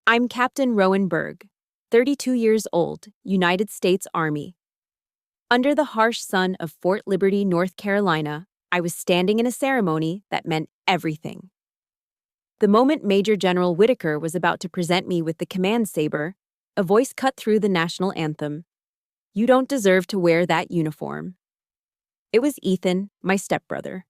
I'm Captain Rowan Berg, 32 years old, United States Army. Under the harsh sun of Fort Liberty, North Carolina, I was standing in a ceremony that meant everything. The moment Major General Whitaker was about to present me with the command saber, a voice cut through the national anthem. "You don't deserve to wear that uniform." It was Ethan, my stepbrother.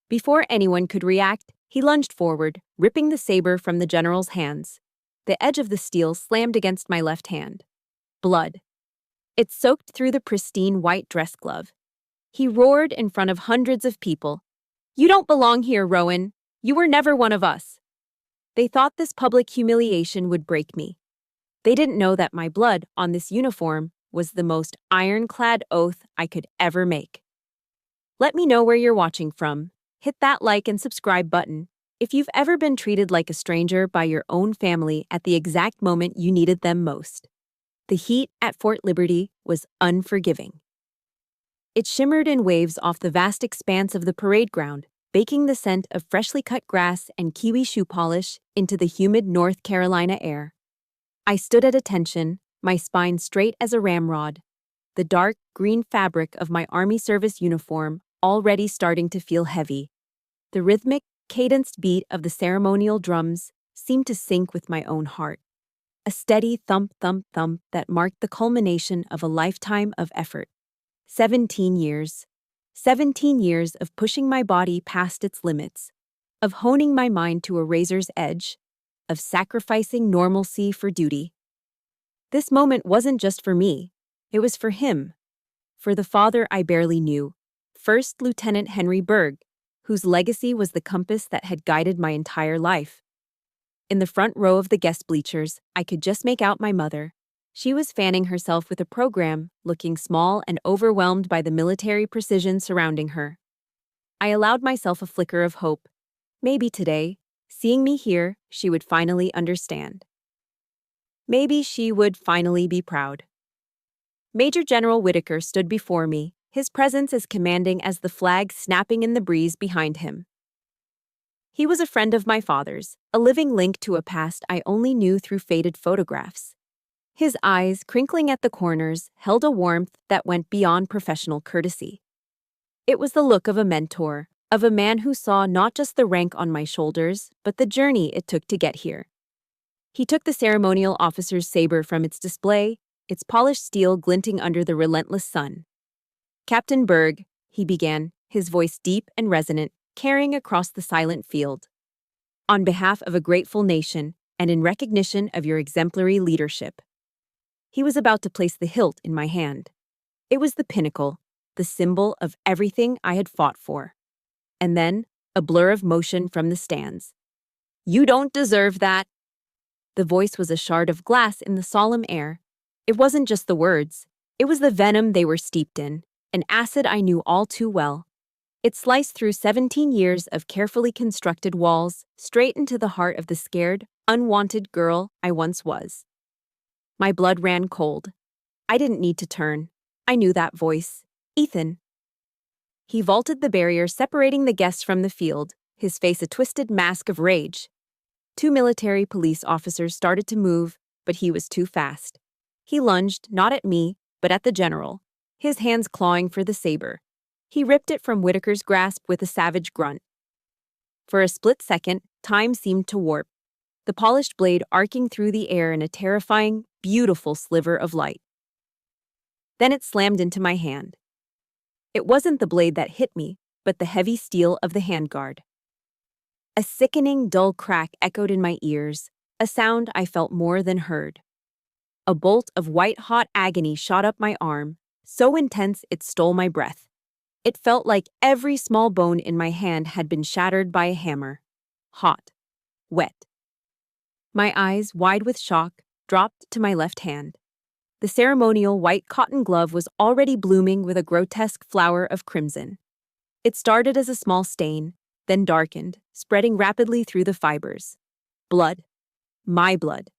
Before anyone could react, he lunged forward, ripping the saber from the general's hands. The edge of the steel slammed against my left hand. Blood. It soaked through the pristine white dress glove. He roared in front of hundreds of people. "You don't belong here, Rowan. You were never one of us." They thought this public humiliation would break me. They didn't know that my blood on this uniform was the most ironclad oath I could ever make. Let me know where you're watching from. Hit that like and subscribe button if you've ever been treated like a stranger by your own family at the exact moment you needed them most. The heat at Fort Liberty was unforgiving. It shimmered in waves off the vast expanse of the parade ground, baking the scent of freshly cut grass and kiwi shoe polish into the humid North Carolina air. I stood at attention, my spine straight as a ramrod, the dark green fabric of my Army service uniform already starting to feel heavy. The rhythmic, cadenced beat of the ceremonial drums seemed to sync with my own heart. A steady thump, thump, thump that marked the culmination of a lifetime of effort. 17 years. 17 years of pushing my body past its limits, of honing my mind to a razor's edge, of sacrificing normalcy for duty. This moment wasn't just for me. It was for him. For the father I barely knew, First Lieutenant Henry Berg, whose legacy was the compass that had guided my entire life. In the front row of the guest bleachers, I could just make out my mother. She was fanning herself with a program, looking small and overwhelmed by the military precision surrounding her. I allowed myself a flicker of hope. Maybe today, seeing me here, she would finally understand. Maybe she would finally be proud. Major General Whitaker stood before me, his presence as commanding as the flag snapping in the breeze behind him. He was a friend of my father's, a living link to a past I only knew through faded photographs. His eyes, crinkling at the corners, held a warmth that went beyond professional courtesy. It was the look of a mentor, of a man who saw not just the rank on my shoulders, but the journey it took to get here. He took the ceremonial officer's saber from its display, its polished steel glinting under the relentless sun. "Captain Berg," he began, his voice deep and resonant, carrying across the silent field. "On behalf of a grateful nation, and in recognition of your exemplary leadership." He was about to place the hilt in my hand. It was the pinnacle, the symbol of everything I had fought for. And then, a blur of motion from the stands. "You don't deserve that." The voice was a shard of glass in the solemn air. It wasn't just the words. It was the venom they were steeped in, an acid I knew all too well. It sliced through 17 years of carefully constructed walls, straight into the heart of the scared, unwanted girl I once was. My blood ran cold. I didn't need to turn. I knew that voice. Ethan. He vaulted the barrier separating the guests from the field, his face a twisted mask of rage. 2 military police officers started to move, but he was too fast. He lunged, not at me, but at the general, his hands clawing for the saber. He ripped it from Whitaker's grasp with a savage grunt. For a split second, time seemed to warp, the polished blade arcing through the air in a terrifying, beautiful sliver of light. Then it slammed into my hand. It wasn't the blade that hit me, but the heavy steel of the handguard. A sickening, dull crack echoed in my ears, a sound I felt more than heard. A bolt of white-hot agony shot up my arm, so intense it stole my breath. It felt like every small bone in my hand had been shattered by a hammer. Hot. Wet. My eyes, wide with shock, dropped to my left hand. The ceremonial white cotton glove was already blooming with a grotesque flower of crimson. It started as a small stain, then darkened, spreading rapidly through the fibers. Blood. My blood.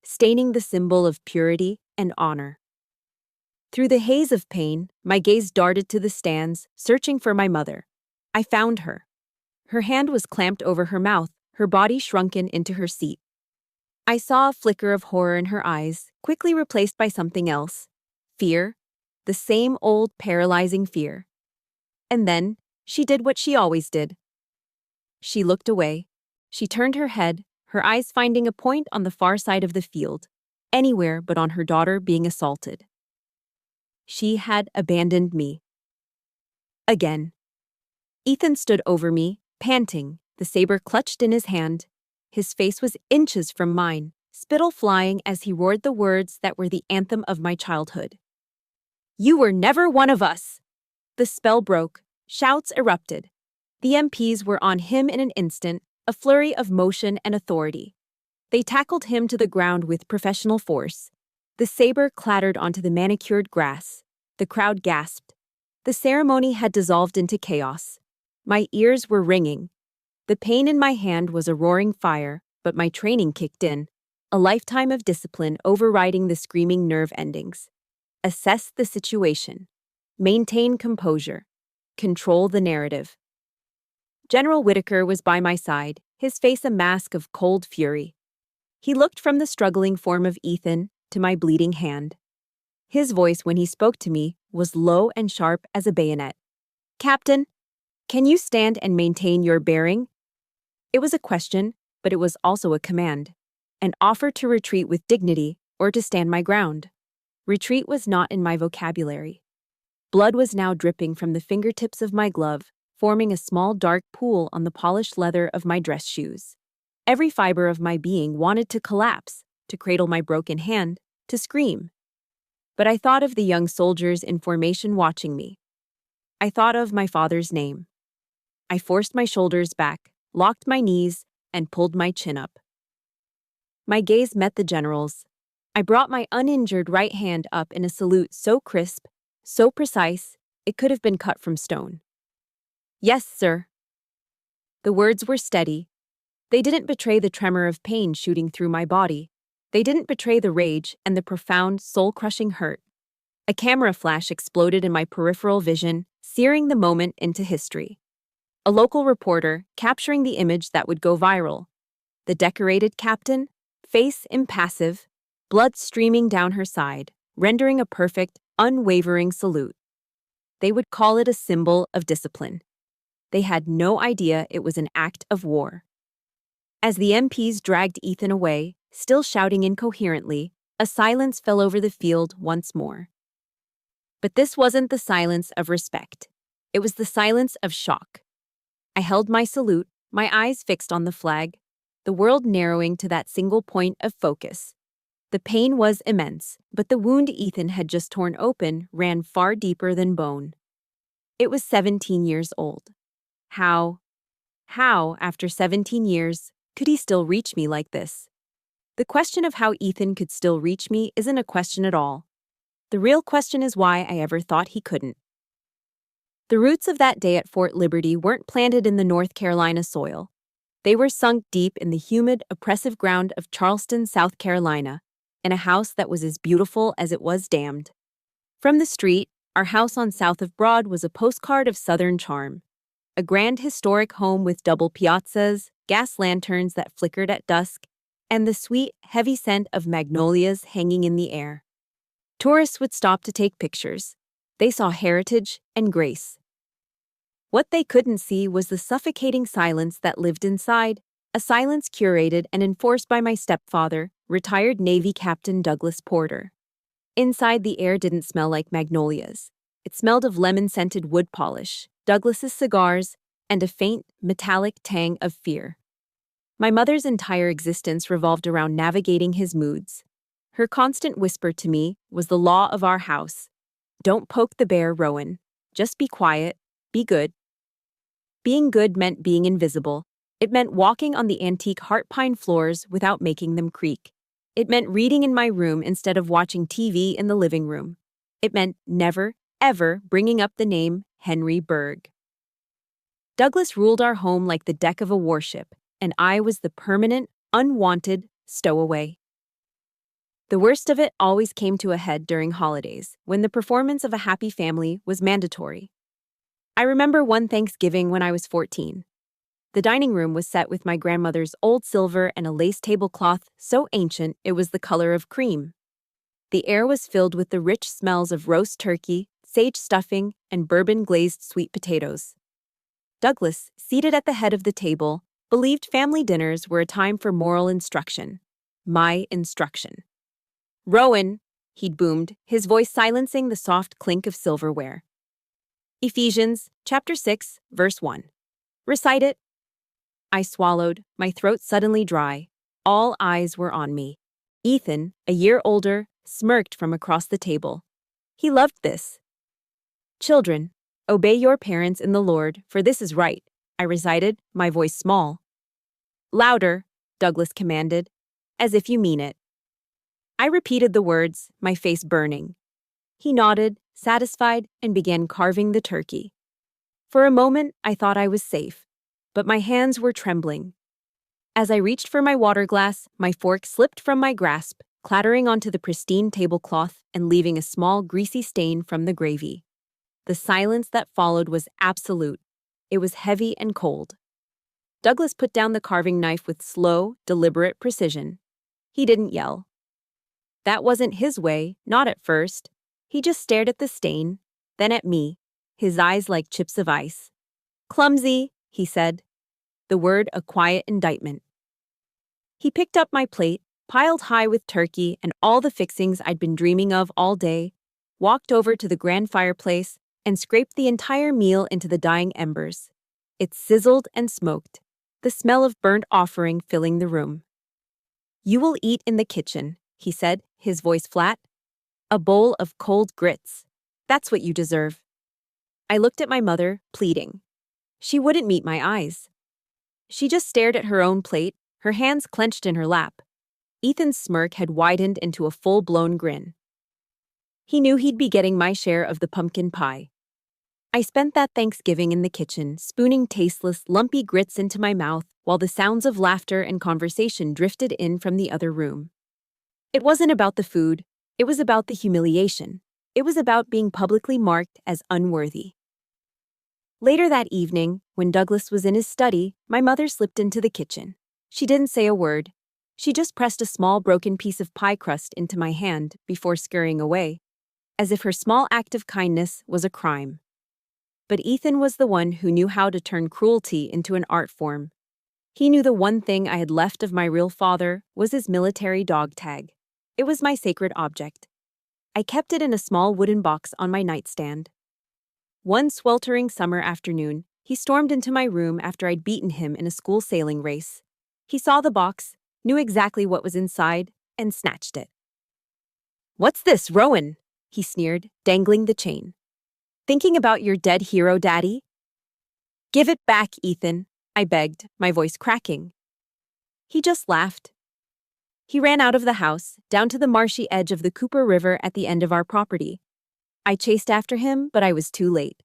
Staining the symbol of purity and honor. Through the haze of pain, my gaze darted to the stands, searching for my mother. I found her. Her hand was clamped over her mouth, her body shrunken into her seat. I saw a flicker of horror in her eyes, quickly replaced by something else. Fear. The same old paralyzing fear. And then, she did what she always did. She looked away. She turned her head, her eyes finding a point on the far side of the field, anywhere but on her daughter being assaulted. She had abandoned me. Again. Ethan stood over me, panting, the saber clutched in his hand. His face was inches from mine, spittle flying as he roared the words that were the anthem of my childhood. "You were never one of us!" The spell broke. Shouts erupted. The MPs were on him in an instant, a flurry of motion and authority. They tackled him to the ground with professional force. The saber clattered onto the manicured grass. The crowd gasped. The ceremony had dissolved into chaos. My ears were ringing. The pain in my hand was a roaring fire, but my training kicked in, a lifetime of discipline overriding the screaming nerve endings. Assess the situation. Maintain composure. Control the narrative. General Whitaker was by my side, his face a mask of cold fury. He looked from the struggling form of Ethan to my bleeding hand. His voice, when he spoke to me, was low and sharp as a bayonet. "Captain, can you stand and maintain your bearing?" It was a question, but it was also a command, an offer to retreat with dignity or to stand my ground. Retreat was not in my vocabulary. Blood was now dripping from the fingertips of my glove, forming a small dark pool on the polished leather of my dress shoes. Every fiber of my being wanted to collapse, to cradle my broken hand, to scream. But I thought of the young soldiers in formation watching me. I thought of my father's name. I forced my shoulders back, locked my knees, and pulled my chin up. My gaze met the general's. I brought my uninjured right hand up in a salute so crisp, so precise, it could have been cut from stone. "Yes, sir." The words were steady. They didn't betray the tremor of pain shooting through my body. They didn't betray the rage and the profound, soul-crushing hurt. A camera flash exploded in my peripheral vision, searing the moment into history. A local reporter capturing the image that would go viral. The decorated captain, face impassive, blood streaming down her side, rendering a perfect, unwavering salute. They would call it a symbol of discipline. They had no idea it was an act of war. As the MPs dragged Ethan away, still shouting incoherently, a silence fell over the field once more. But this wasn't the silence of respect. It was the silence of shock. I held my salute, my eyes fixed on the flag, the world narrowing to that single point of focus. The pain was immense, but the wound Ethan had just torn open ran far deeper than bone. It was 17 years old. How, after 17 years, could he still reach me like this? The question of how Ethan could still reach me isn't a question at all. The real question is why I ever thought he couldn't. The roots of that day at Fort Liberty weren't planted in the North Carolina soil. They were sunk deep in the humid, oppressive ground of Charleston, South Carolina, in a house that was as beautiful as it was damned. From the street, our house on South of Broad was a postcard of Southern charm. A grand historic home with double piazzas, gas lanterns that flickered at dusk, and the sweet, heavy scent of magnolias hanging in the air. Tourists would stop to take pictures. They saw heritage and grace. What they couldn't see was the suffocating silence that lived inside, a silence curated and enforced by my stepfather, retired Navy Captain Douglas Porter. Inside, the air didn't smell like magnolias. It smelled of lemon-scented wood polish, Douglas's cigars, and a faint, metallic tang of fear. My mother's entire existence revolved around navigating his moods. Her constant whisper to me was the law of our house. Don't poke the bear, Rowan. Just be quiet. Be good. Being good meant being invisible. It meant walking on the antique heart pine floors without making them creak. It meant reading in my room instead of watching TV in the living room. It meant never, ever bringing up the name Henry Berg. Douglas ruled our home like the deck of a warship, and I was the permanent, unwanted stowaway. The worst of it always came to a head during holidays, when the performance of a happy family was mandatory. I remember one Thanksgiving when I was 14. The dining room was set with my grandmother's old silver and a lace tablecloth so ancient it was the color of cream. The air was filled with the rich smells of roast turkey, sage stuffing, and bourbon-glazed sweet potatoes. Douglas, seated at the head of the table, believed family dinners were a time for moral instruction. My instruction. "Rowan," he'd boomed, his voice silencing the soft clink of silverware. "Ephesians, chapter 6, verse 1. Recite it." I swallowed, my throat suddenly dry. All eyes were on me. Ethan, a year older, smirked from across the table. He loved this. "Children, obey your parents in the Lord, for this is right," I recited, my voice small. "Louder," Douglas commanded, "as if you mean it." I repeated the words, my face burning. He nodded, satisfied, and began carving the turkey. For a moment, I thought I was safe, but my hands were trembling. As I reached for my water glass, my fork slipped from my grasp, clattering onto the pristine tablecloth and leaving a small greasy stain from the gravy. The silence that followed was absolute. It was heavy and cold. Douglas put down the carving knife with slow, deliberate precision. He didn't yell. That wasn't his way, not at first. He just stared at the stain, then at me, his eyes like chips of ice. "Clumsy," he said, the word a quiet indictment. He picked up my plate, piled high with turkey and all the fixings I'd been dreaming of all day, walked over to the grand fireplace, and scraped the entire meal into the dying embers. It sizzled and smoked, the smell of burnt offering filling the room. "You will eat in the kitchen," he said, his voice flat. "A bowl of cold grits. That's what you deserve." I looked at my mother, pleading. She wouldn't meet my eyes. She just stared at her own plate, her hands clenched in her lap. Ethan's smirk had widened into a full-blown grin. He knew he'd be getting my share of the pumpkin pie. I spent that Thanksgiving in the kitchen, spooning tasteless, lumpy grits into my mouth while the sounds of laughter and conversation drifted in from the other room. It wasn't about the food, it was about the humiliation. It was about being publicly marked as unworthy. Later that evening, when Douglas was in his study, my mother slipped into the kitchen. She didn't say a word. She just pressed a small broken piece of pie crust into my hand before scurrying away, as if her small act of kindness was a crime. But Ethan was the one who knew how to turn cruelty into an art form. He knew the one thing I had left of my real father was his military dog tag. It was my sacred object. I kept it in a small wooden box on my nightstand. One sweltering summer afternoon, he stormed into my room after I'd beaten him in a school sailing race. He saw the box, knew exactly what was inside, and snatched it. "What's this, Rowan?" he sneered, dangling the chain. "Thinking about your dead hero, Daddy?" "Give it back, Ethan," I begged, my voice cracking. He just laughed. He ran out of the house, down to the marshy edge of the Cooper River at the end of our property. I chased after him, but I was too late.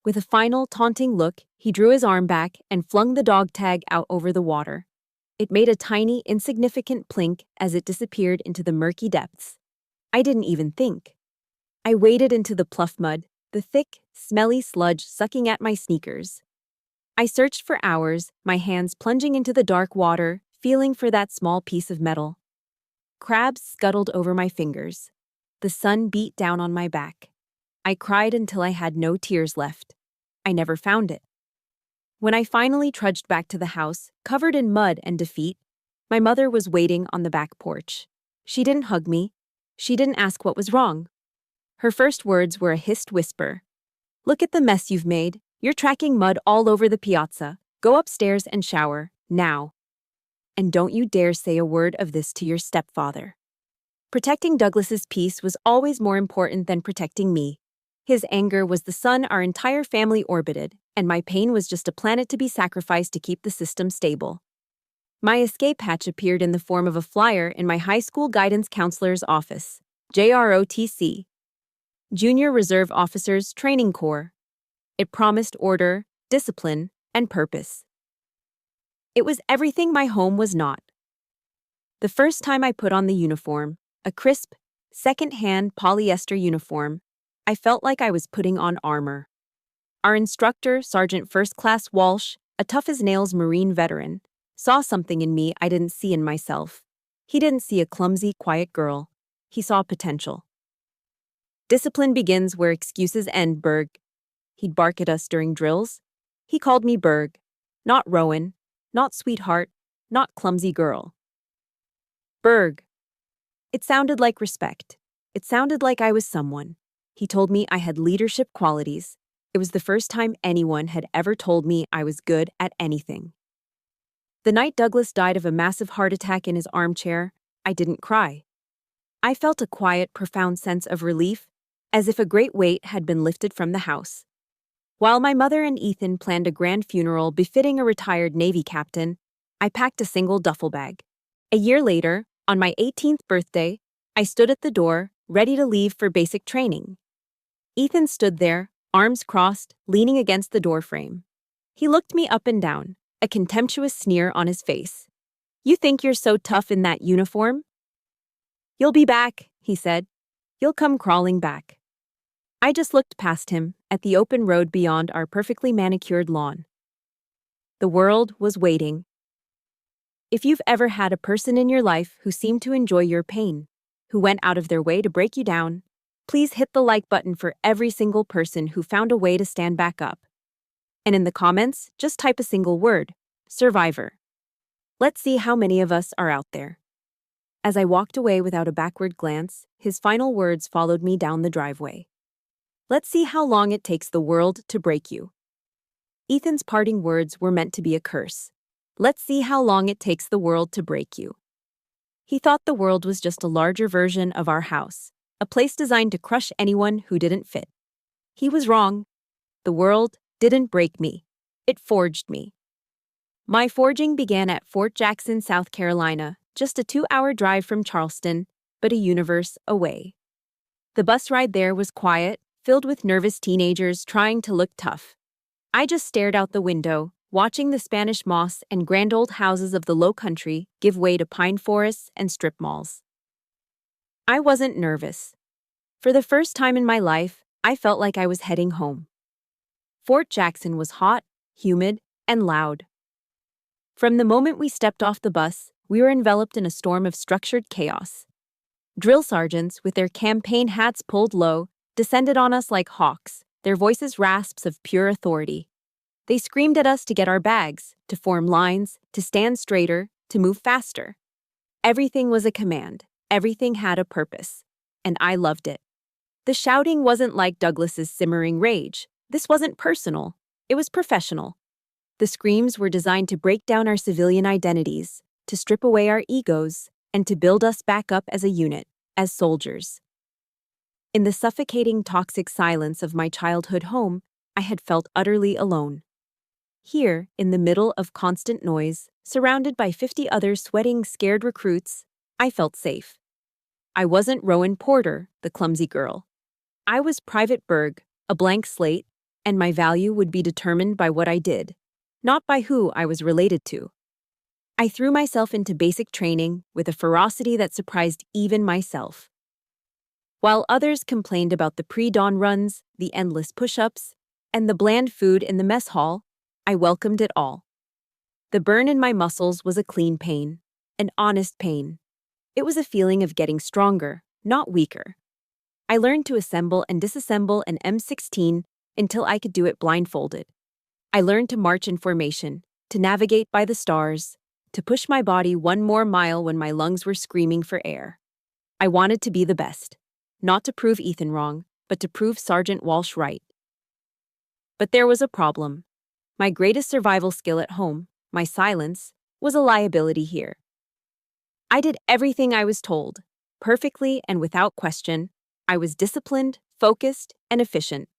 With a final, taunting look, he drew his arm back and flung the dog tag out over the water. It made a tiny, insignificant plink as it disappeared into the murky depths. I didn't even think. I waded into the pluff mud, the thick, smelly sludge sucking at my sneakers. I searched for hours, my hands plunging into the dark water, feeling for that small piece of metal. Crabs scuttled over my fingers. The sun beat down on my back. I cried until I had no tears left. I never found it. When I finally trudged back to the house, covered in mud and defeat, my mother was waiting on the back porch. She didn't hug me. She didn't ask what was wrong. Her first words were a hissed whisper. "Look at the mess you've made. You're tracking mud all over the piazza. Go upstairs and shower, now. And don't you dare say a word of this to your stepfather." Protecting Douglas's peace was always more important than protecting me. His anger was the sun our entire family orbited, and my pain was just a planet to be sacrificed to keep the system stable. My escape hatch appeared in the form of a flyer in my high school guidance counselor's office, JROTC, Junior Reserve Officers Training Corps. It promised order, discipline, and purpose. It was everything my home was not. The first time I put on the uniform, a crisp, second-hand polyester uniform, I felt like I was putting on armor. Our instructor, Sergeant First Class Walsh, a tough-as-nails Marine veteran, saw something in me I didn't see in myself. He didn't see a clumsy, quiet girl. He saw potential. Discipline begins where excuses end, Berg. He'd bark at us during drills. He called me Berg, not Rowan, not sweetheart, not clumsy girl. Berg. It sounded like respect. It sounded like I was someone. He told me I had leadership qualities. It was the first time anyone had ever told me I was good at anything. The night Douglas died of a massive heart attack in his armchair, I didn't cry. I felt a quiet, profound sense of relief, as if a great weight had been lifted from the house. While my mother and Ethan planned a grand funeral befitting a retired Navy captain, I packed a single duffel bag. A year later, on my 18th birthday, I stood at the door, ready to leave for basic training. Ethan stood there, arms crossed, leaning against the doorframe. He looked me up and down, a contemptuous sneer on his face. "You think you're so tough in that uniform?" "You'll be back," he said. "You'll come crawling back." I just looked past him, at the open road beyond our perfectly manicured lawn. The world was waiting. If you've ever had a person in your life who seemed to enjoy your pain, who went out of their way to break you down, please hit the like button for every single person who found a way to stand back up. And in the comments, just type a single word: survivor. Let's see how many of us are out there. As I walked away without a backward glance, his final words followed me down the driveway. Let's see how long it takes the world to break you. Ethan's parting words were meant to be a curse. Let's see how long it takes the world to break you. He thought the world was just a larger version of our house, a place designed to crush anyone who didn't fit. He was wrong. The world didn't break me. It forged me. My forging began at Fort Jackson, South Carolina, just a 2-hour drive from Charleston, but a universe away. The bus ride there was quiet, filled with nervous teenagers trying to look tough. I just stared out the window, watching the Spanish moss and grand old houses of the Low Country give way to pine forests and strip malls. I wasn't nervous. For the first time in my life, I felt like I was heading home. Fort Jackson was hot, humid, and loud. From the moment we stepped off the bus, we were enveloped in a storm of structured chaos. Drill sergeants, with their campaign hats pulled low, descended on us like hawks, their voices rasps of pure authority. They screamed at us to get our bags, to form lines, to stand straighter, to move faster. Everything was a command. Everything had a purpose. And I loved it. The shouting wasn't like Douglas's simmering rage. This wasn't personal. It was professional. The screams were designed to break down our civilian identities, to strip away our egos, and to build us back up as a unit, as soldiers. In the suffocating, toxic silence of my childhood home, I had felt utterly alone. Here, in the middle of constant noise, surrounded by 50 other sweating, scared recruits, I felt safe. I wasn't Rowan Porter, the clumsy girl. I was Private Berg, a blank slate, and my value would be determined by what I did, not by who I was related to. I threw myself into basic training with a ferocity that surprised even myself. While others complained about the pre-dawn runs, the endless push-ups, and the bland food in the mess hall, I welcomed it all. The burn in my muscles was a clean pain, an honest pain. It was a feeling of getting stronger, not weaker. I learned to assemble and disassemble an M16 until I could do it blindfolded. I learned to march in formation, to navigate by the stars, to push my body one more mile when my lungs were screaming for air. I wanted to be the best. Not to prove Ethan wrong, but to prove Sergeant Walsh right. But there was a problem. My greatest survival skill at home, my silence, was a liability here. I did everything I was told, perfectly and without question. I was disciplined, focused, and efficient.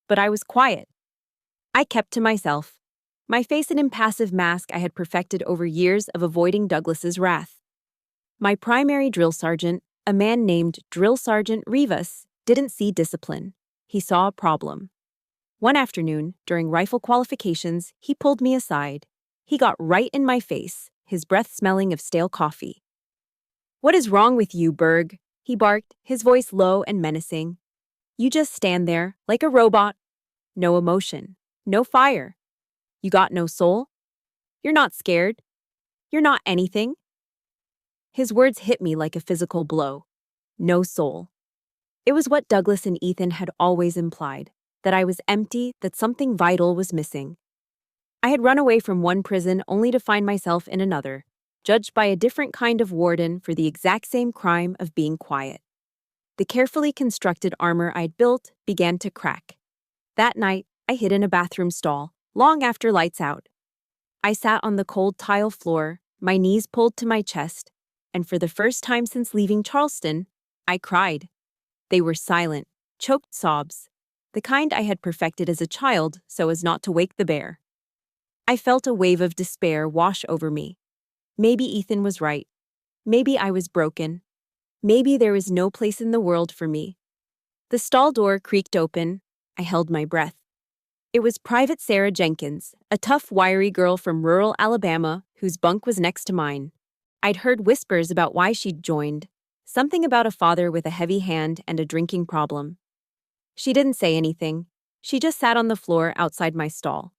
But I was quiet. I kept to myself, my face an impassive mask I had perfected over years of avoiding Douglas's wrath. My primary drill sergeant, a man named Drill Sergeant Rivas, didn't see discipline. He saw a problem. One afternoon, during rifle qualifications, he pulled me aside. He got right in my face, his breath smelling of stale coffee. "What is wrong with you, Berg?" he barked, his voice low and menacing. "You just stand there, like a robot. No emotion, no fire. You got no soul? You're not scared? You're not anything? His words hit me like a physical blow. No soul. It was what Douglas and Ethan had always implied, that I was empty, that something vital was missing. I had run away from one prison only to find myself in another, judged by a different kind of warden for the exact same crime of being quiet. The carefully constructed armor I'd built began to crack. That night, I hid in a bathroom stall, long after lights out. I sat on the cold tile floor, my knees pulled to my chest, and for the first time since leaving Charleston, I cried. They were silent, choked sobs, the kind I had perfected as a child so as not to wake the bear. I felt a wave of despair wash over me. Maybe Ethan was right. Maybe I was broken. Maybe there was no place in the world for me. The stall door creaked open. I held my breath. It was Private Sarah Jenkins, a tough, wiry girl from rural Alabama whose bunk was next to mine. I'd heard whispers about why she'd joined, something about a father with a heavy hand and a drinking problem. She didn't say anything. She just sat on the floor outside my stall.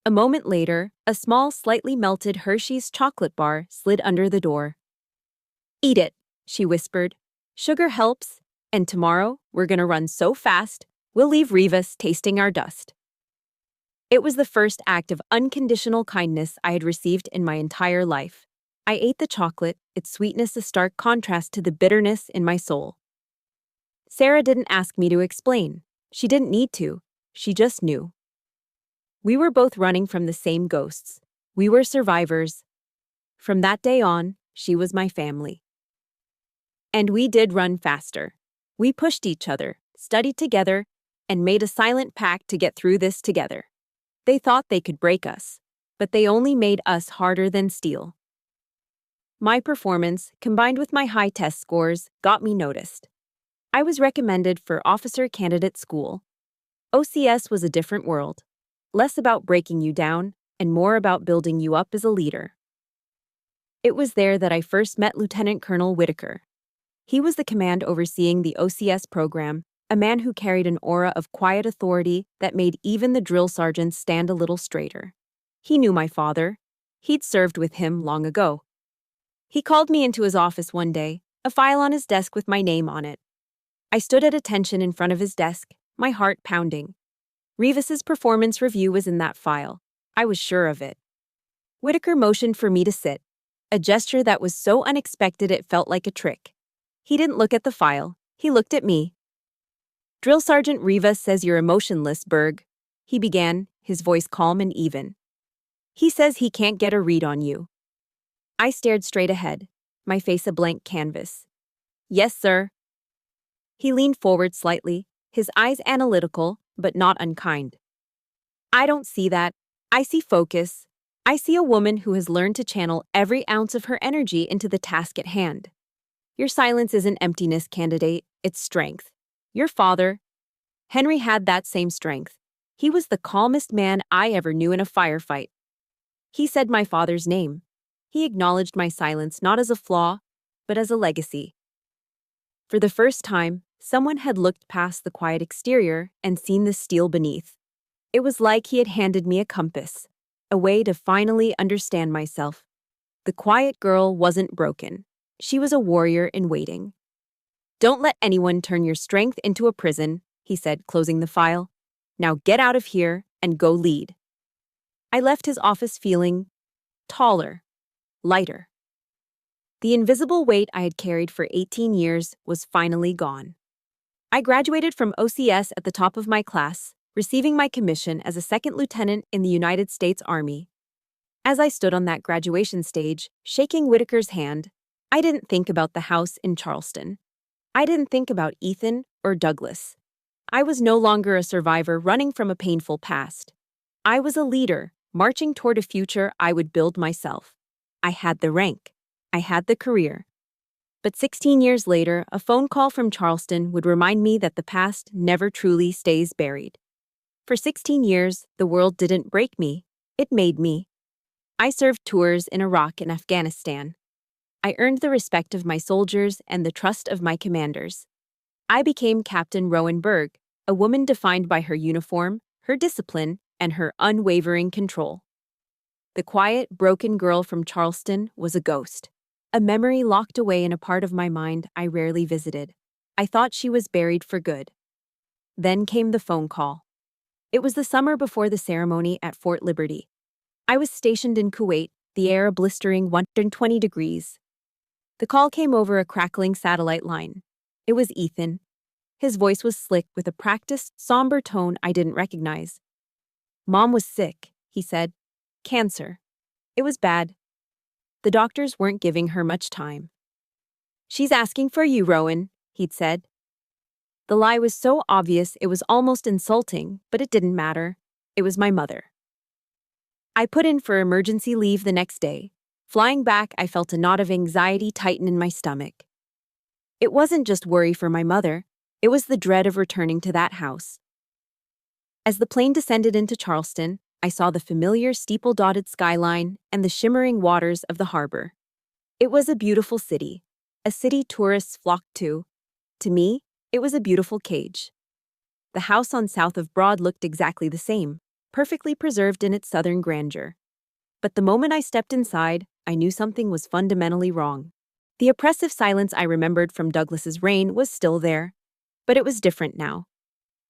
A moment later, a small, slightly melted Hershey's chocolate bar slid under the door. "Eat it," she whispered. "Sugar helps, and tomorrow we're gonna run so fast, we'll leave Rivas tasting our dust." It was the first act of unconditional kindness I had received in my entire life. I ate the chocolate, its sweetness a stark contrast to the bitterness in my soul. Sarah didn't ask me to explain. She didn't need to. She just knew. We were both running from the same ghosts. We were survivors. From that day on, she was my family. And we did run faster. We pushed each other, studied together, and made a silent pact to get through this together. They thought they could break us, but they only made us harder than steel. My performance, combined with my high test scores, got me noticed. I was recommended for officer candidate school. OCS was a different world, less about breaking you down and more about building you up as a leader. It was there that I first met Lieutenant Colonel Whitaker. He was the command overseeing the OCS program, a man who carried an aura of quiet authority that made even the drill sergeants stand a little straighter. He knew my father. He'd served with him long ago. He called me into his office one day, a file on his desk with my name on it. I stood at attention in front of his desk, my heart pounding. Rivas's performance review was in that file. I was sure of it. Whitaker motioned for me to sit, a gesture that was so unexpected it felt like a trick. He didn't look at the file. He looked at me. "Drill Sergeant Rivas says you're emotionless, Berg," he began, his voice calm and even. "He says he can't get a read on you." I stared straight ahead, my face a blank canvas. "Yes, sir." He leaned forward slightly, his eyes analytical, but not unkind. "I don't see that. I see focus. I see a woman who has learned to channel every ounce of her energy into the task at hand. Your silence isn't emptiness, candidate, it's strength. Your father, Henry, had that same strength. He was the calmest man I ever knew in a firefight. He said my father's name. He acknowledged my silence not as a flaw, but as a legacy. For the first time, someone had looked past the quiet exterior and seen the steel beneath. It was like he had handed me a compass, a way to finally understand myself. The quiet girl wasn't broken. She was a warrior in waiting. "Don't let anyone turn your strength into a prison," he said, closing the file. "Now get out of here and go lead." I left his office feeling taller, lighter. The invisible weight I had carried for 18 years was finally gone. I graduated from OCS at the top of my class, receiving my commission as a second lieutenant in the United States Army. As I stood on that graduation stage, shaking Whitaker's hand, I didn't think about the house in Charleston. I didn't think about Ethan or Douglas. I was no longer a survivor running from a painful past. I was a leader, marching toward a future I would build myself. I had the rank. I had the career. But 16 years later, a phone call from Charleston would remind me that the past never truly stays buried. For 16 years, the world didn't break me. It made me. I served tours in Iraq and Afghanistan. I earned the respect of my soldiers and the trust of my commanders. I became Captain Rowan Berg, a woman defined by her uniform, her discipline, and her unwavering control. The quiet, broken girl from Charleston was a ghost, a memory locked away in a part of my mind I rarely visited. I thought she was buried for good. Then came the phone call. It was the summer before the ceremony at Fort Liberty. I was stationed in Kuwait, the air a blistering 120 degrees. The call came over a crackling satellite line. It was Ethan. His voice was slick with a practiced, somber tone I didn't recognize. "Mom was sick," he said. "Cancer. It was bad. The doctors weren't giving her much time." "She's asking for you, Rowan," he'd said. The lie was so obvious it was almost insulting, but it didn't matter. It was my mother. I put in for emergency leave the next day. Flying back, I felt a knot of anxiety tighten in my stomach. It wasn't just worry for my mother, it was the dread of returning to that house. As the plane descended into Charleston, I saw the familiar steeple-dotted skyline and the shimmering waters of the harbor. It was a beautiful city, a city tourists flocked to. To me, it was a beautiful cage. The house on South of Broad looked exactly the same, perfectly preserved in its southern grandeur. But the moment I stepped inside, I knew something was fundamentally wrong. The oppressive silence I remembered from Douglas's reign was still there, but it was different now.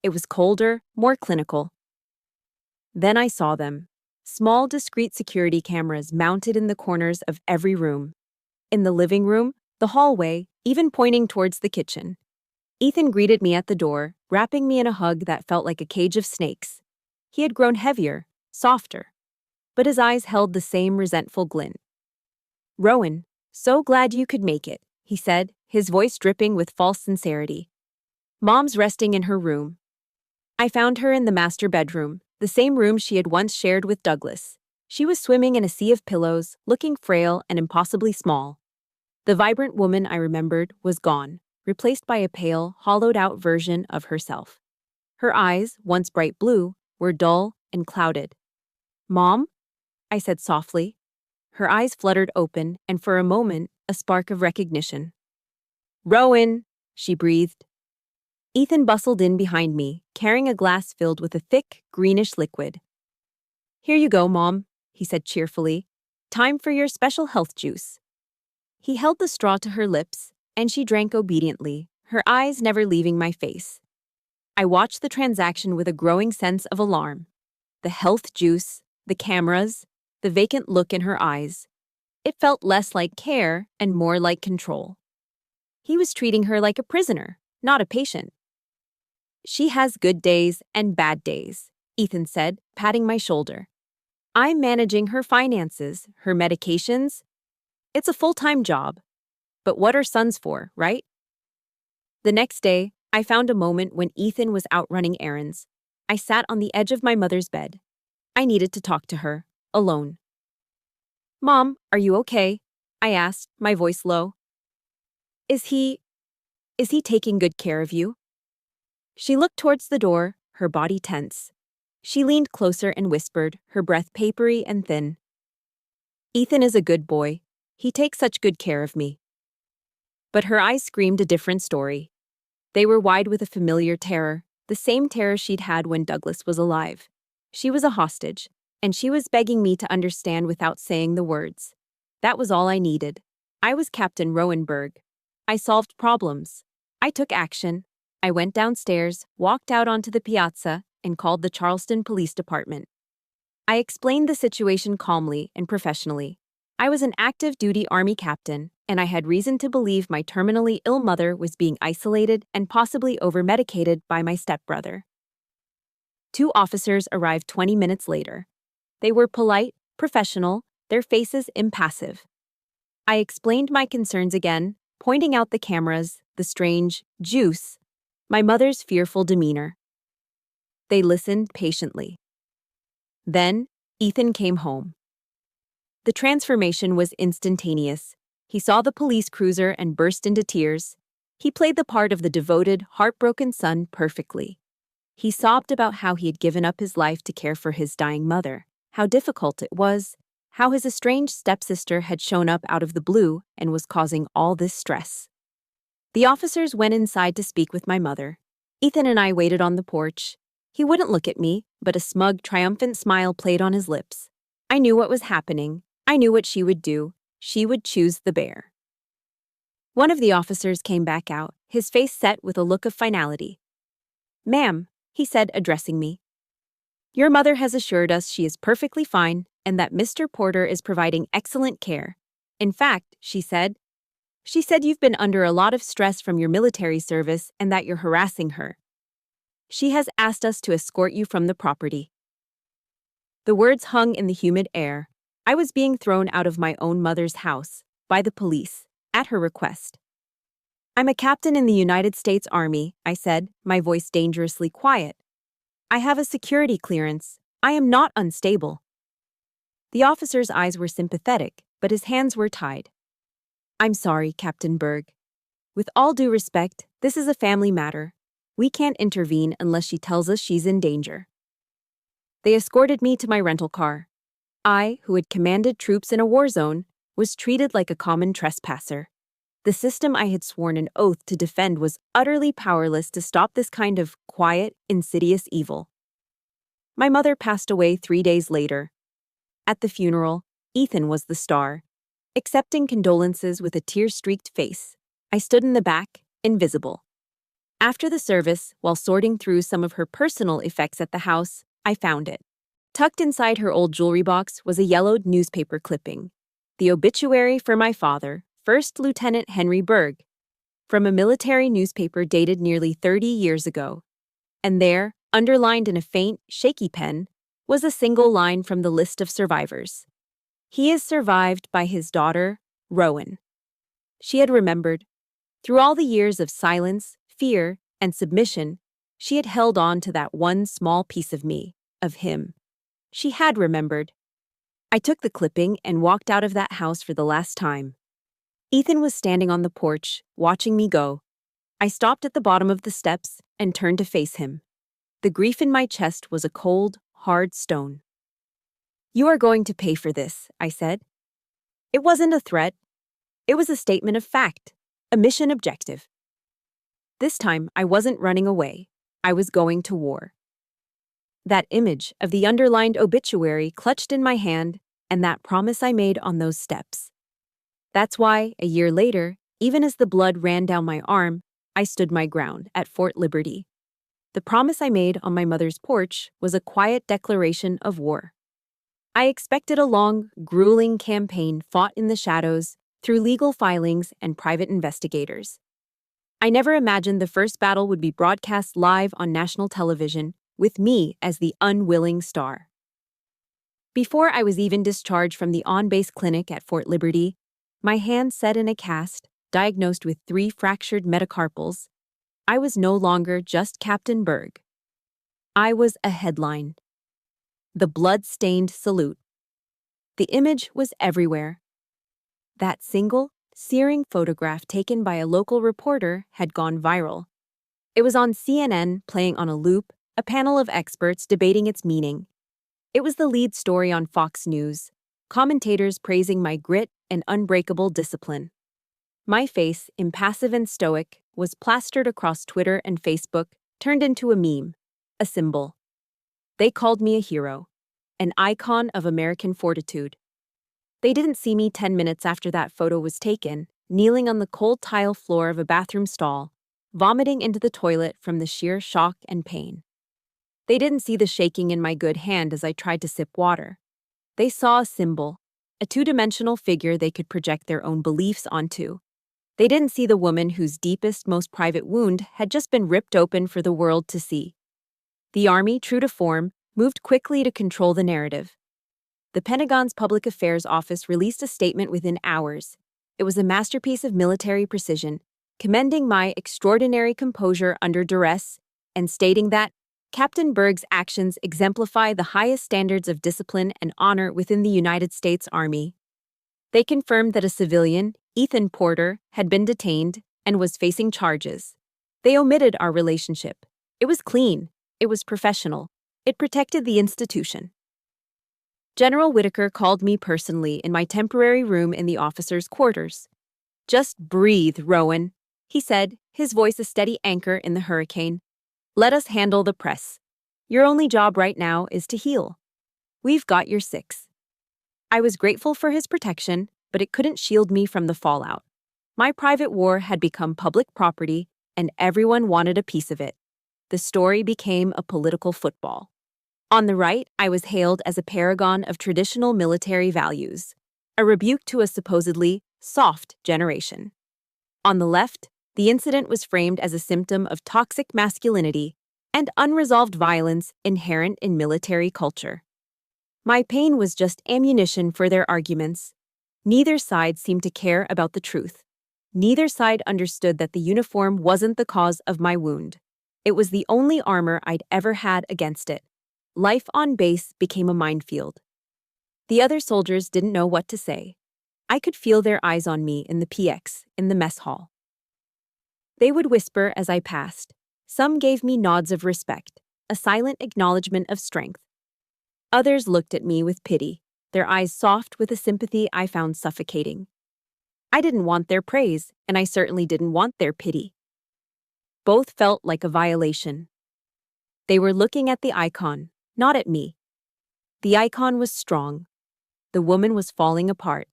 It was colder, more clinical. Then I saw them. Small, discreet security cameras mounted in the corners of every room. In the living room, the hallway, even pointing towards the kitchen. Ethan greeted me at the door, wrapping me in a hug that felt like a cage of snakes. He had grown heavier, softer, but his eyes held the same resentful glint. "Rowan, so glad you could make it," he said, his voice dripping with false sincerity. "Mom's resting in her room." I found her in the master bedroom, the same room she had once shared with Douglas. She was swimming in a sea of pillows, looking frail and impossibly small. The vibrant woman I remembered was gone, replaced by a pale, hollowed-out version of herself. Her eyes, once bright blue, were dull and clouded. "Mom?" I said softly. Her eyes fluttered open, and for a moment, a spark of recognition. "Rowan!" she breathed. Ethan bustled in behind me, carrying a glass filled with a thick, greenish liquid. "Here you go, Mom," he said cheerfully. "Time for your special health juice." He held the straw to her lips, and she drank obediently, her eyes never leaving my face. I watched the transaction with a growing sense of alarm. The health juice, the cameras, the vacant look in her eyes. It felt less like care and more like control. He was treating her like a prisoner, not a patient. "She has good days and bad days," Ethan said, patting my shoulder. "I'm managing her finances, her medications. It's a full-time job. But what are sons for, right?" The next day, I found a moment when Ethan was out running errands. I sat on the edge of my mother's bed. I needed to talk to her, alone. "Mom, are you okay?" I asked, my voice low. Is he taking good care of you?" She looked towards the door, her body tense. She leaned closer and whispered, her breath papery and thin. "Ethan is a good boy. He takes such good care of me." But her eyes screamed a different story. They were wide with a familiar terror, the same terror she'd had when Douglas was alive. She was a hostage, and she was begging me to understand without saying the words. That was all I needed. I was Captain Rowan Berg. I solved problems. I took action. I went downstairs, walked out onto the piazza, and called the Charleston Police Department. I explained the situation calmly and professionally. I was an active-duty Army captain, and I had reason to believe my terminally ill mother was being isolated and possibly over-medicated by my stepbrother. 2 officers arrived 20 minutes later. They were polite, professional, their faces impassive. I explained my concerns again, pointing out the cameras, the strange juice, my mother's fearful demeanor. They listened patiently. Then, Ethan came home. The transformation was instantaneous. He saw the police cruiser and burst into tears. He played the part of the devoted, heartbroken son perfectly. He sobbed about how he had given up his life to care for his dying mother, how difficult it was, how his estranged stepsister had shown up out of the blue and was causing all this stress. The officers went inside to speak with my mother. Ethan and I waited on the porch. He wouldn't look at me, but a smug, triumphant smile played on his lips. I knew what was happening. I knew what she would do. She would choose the bear. One of the officers came back out, his face set with a look of finality. "Ma'am," he said, addressing me, "your mother has assured us she is perfectly fine and that Mr. Porter is providing excellent care. In fact," she said you've been under a lot of stress from your military service and that you're harassing her. She has asked us to escort you from the property." The words hung in the humid air. I was being thrown out of my own mother's house, by the police, at her request. "I'm a captain in the United States Army," I said, my voice dangerously quiet. "I have a security clearance. I am not unstable." The officer's eyes were sympathetic, but his hands were tied. "I'm sorry, Captain Berg. With all due respect, this is a family matter. We can't intervene unless she tells us she's in danger." They escorted me to my rental car. I, who had commanded troops in a war zone, was treated like a common trespasser. The system I had sworn an oath to defend was utterly powerless to stop this kind of quiet, insidious evil. My mother passed away 3 days later. At the funeral, Ethan was the star. Accepting condolences with a tear-streaked face, I stood in the back, invisible. After the service, while sorting through some of her personal effects at the house, I found it. Tucked inside her old jewelry box was a yellowed newspaper clipping. The obituary for my father, First Lieutenant Henry Berg, from a military newspaper dated nearly 30 years ago. And there, underlined in a faint, shaky pen, was a single line from the list of survivors. "He is survived by his daughter, Rowan." She had remembered. Through all the years of silence, fear, and submission, she had held on to that one small piece of me, of him. She had remembered. I took the clipping and walked out of that house for the last time. Ethan was standing on the porch, watching me go. I stopped at the bottom of the steps and turned to face him. The grief in my chest was a cold, hard stone. "You are going to pay for this," I said. It wasn't a threat. It was a statement of fact, a mission objective. This time, I wasn't running away. I was going to war. That image of the underlined obituary clutched in my hand, and that promise I made on those steps. That's why, a year later, even as the blood ran down my arm, I stood my ground at Fort Liberty. The promise I made on my mother's porch was a quiet declaration of war. I expected a long, grueling campaign fought in the shadows through legal filings and private investigators. I never imagined the first battle would be broadcast live on national television, with me as the unwilling star. Before I was even discharged from the on-base clinic at Fort Liberty, my hand set in a cast, diagnosed with 3 fractured metacarpals, I was no longer just Captain Berg. I was a headline. The blood-stained salute. The image was everywhere. That single, searing photograph taken by a local reporter had gone viral. It was on CNN, playing on a loop, a panel of experts debating its meaning. It was the lead story on Fox News, commentators praising my grit and unbreakable discipline. My face, impassive and stoic, was plastered across Twitter and Facebook, turned into a meme, a symbol. They called me a hero, an icon of American fortitude. They didn't see me 10 minutes after that photo was taken, kneeling on the cold tile floor of a bathroom stall, vomiting into the toilet from the sheer shock and pain. They didn't see the shaking in my good hand as I tried to sip water. They saw a symbol, a 2-dimensional figure they could project their own beliefs onto. They didn't see the woman whose deepest, most private wound had just been ripped open for the world to see. The Army, true to form, moved quickly to control the narrative. The Pentagon's Public Affairs Office released a statement within hours. It was a masterpiece of military precision, commending my extraordinary composure under duress and stating that Captain Berg's actions exemplify the highest standards of discipline and honor within the United States Army. They confirmed that a civilian, Ethan Porter, had been detained and was facing charges. They omitted our relationship. It was clean. It was professional. It protected the institution. General Whitaker called me personally in my temporary room in the officers' quarters. "Just breathe, Rowan," he said, his voice a steady anchor in the hurricane. "Let us handle the press." Your only job right now is to heal. We've got your six." I was grateful for his protection, but it couldn't shield me from the fallout. My private war had become public property, and everyone wanted a piece of it. The story became a political football. On the right, I was hailed as a paragon of traditional military values, a rebuke to a supposedly soft generation. On the left, the incident was framed as a symptom of toxic masculinity and unresolved violence inherent in military culture. My pain was just ammunition for their arguments. Neither side seemed to care about the truth. Neither side understood that the uniform wasn't the cause of my wound. It was the only armor I'd ever had against it. Life on base became a minefield. The other soldiers didn't know what to say. I could feel their eyes on me in the PX, in the mess hall. They would whisper as I passed. Some gave me nods of respect, a silent acknowledgement of strength. Others looked at me with pity, their eyes soft with a sympathy I found suffocating. I didn't want their praise, and I certainly didn't want their pity. Both felt like a violation. They were looking at the icon, not at me. The icon was strong. The woman was falling apart.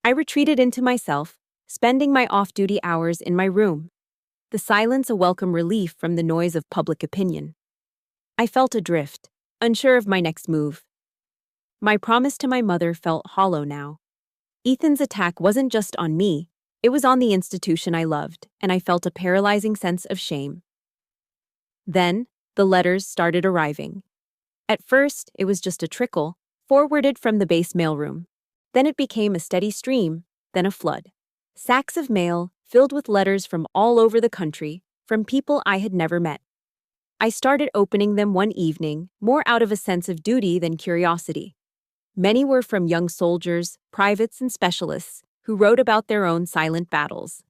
I retreated into myself, spending my off-duty hours in my room. The silence a welcome relief from the noise of public opinion. I felt adrift, unsure of my next move. My promise to my mother felt hollow now. Ethan's attack wasn't just on me, it was on the institution I loved, and I felt a paralyzing sense of shame. Then, the letters started arriving. At first, it was just a trickle, forwarded from the base mailroom. Then it became a steady stream, then a flood. Sacks of mail, filled with letters from all over the country, from people I had never met. I started opening them one evening, more out of a sense of duty than curiosity. Many were from young soldiers, privates, and specialists who wrote about their own silent battles.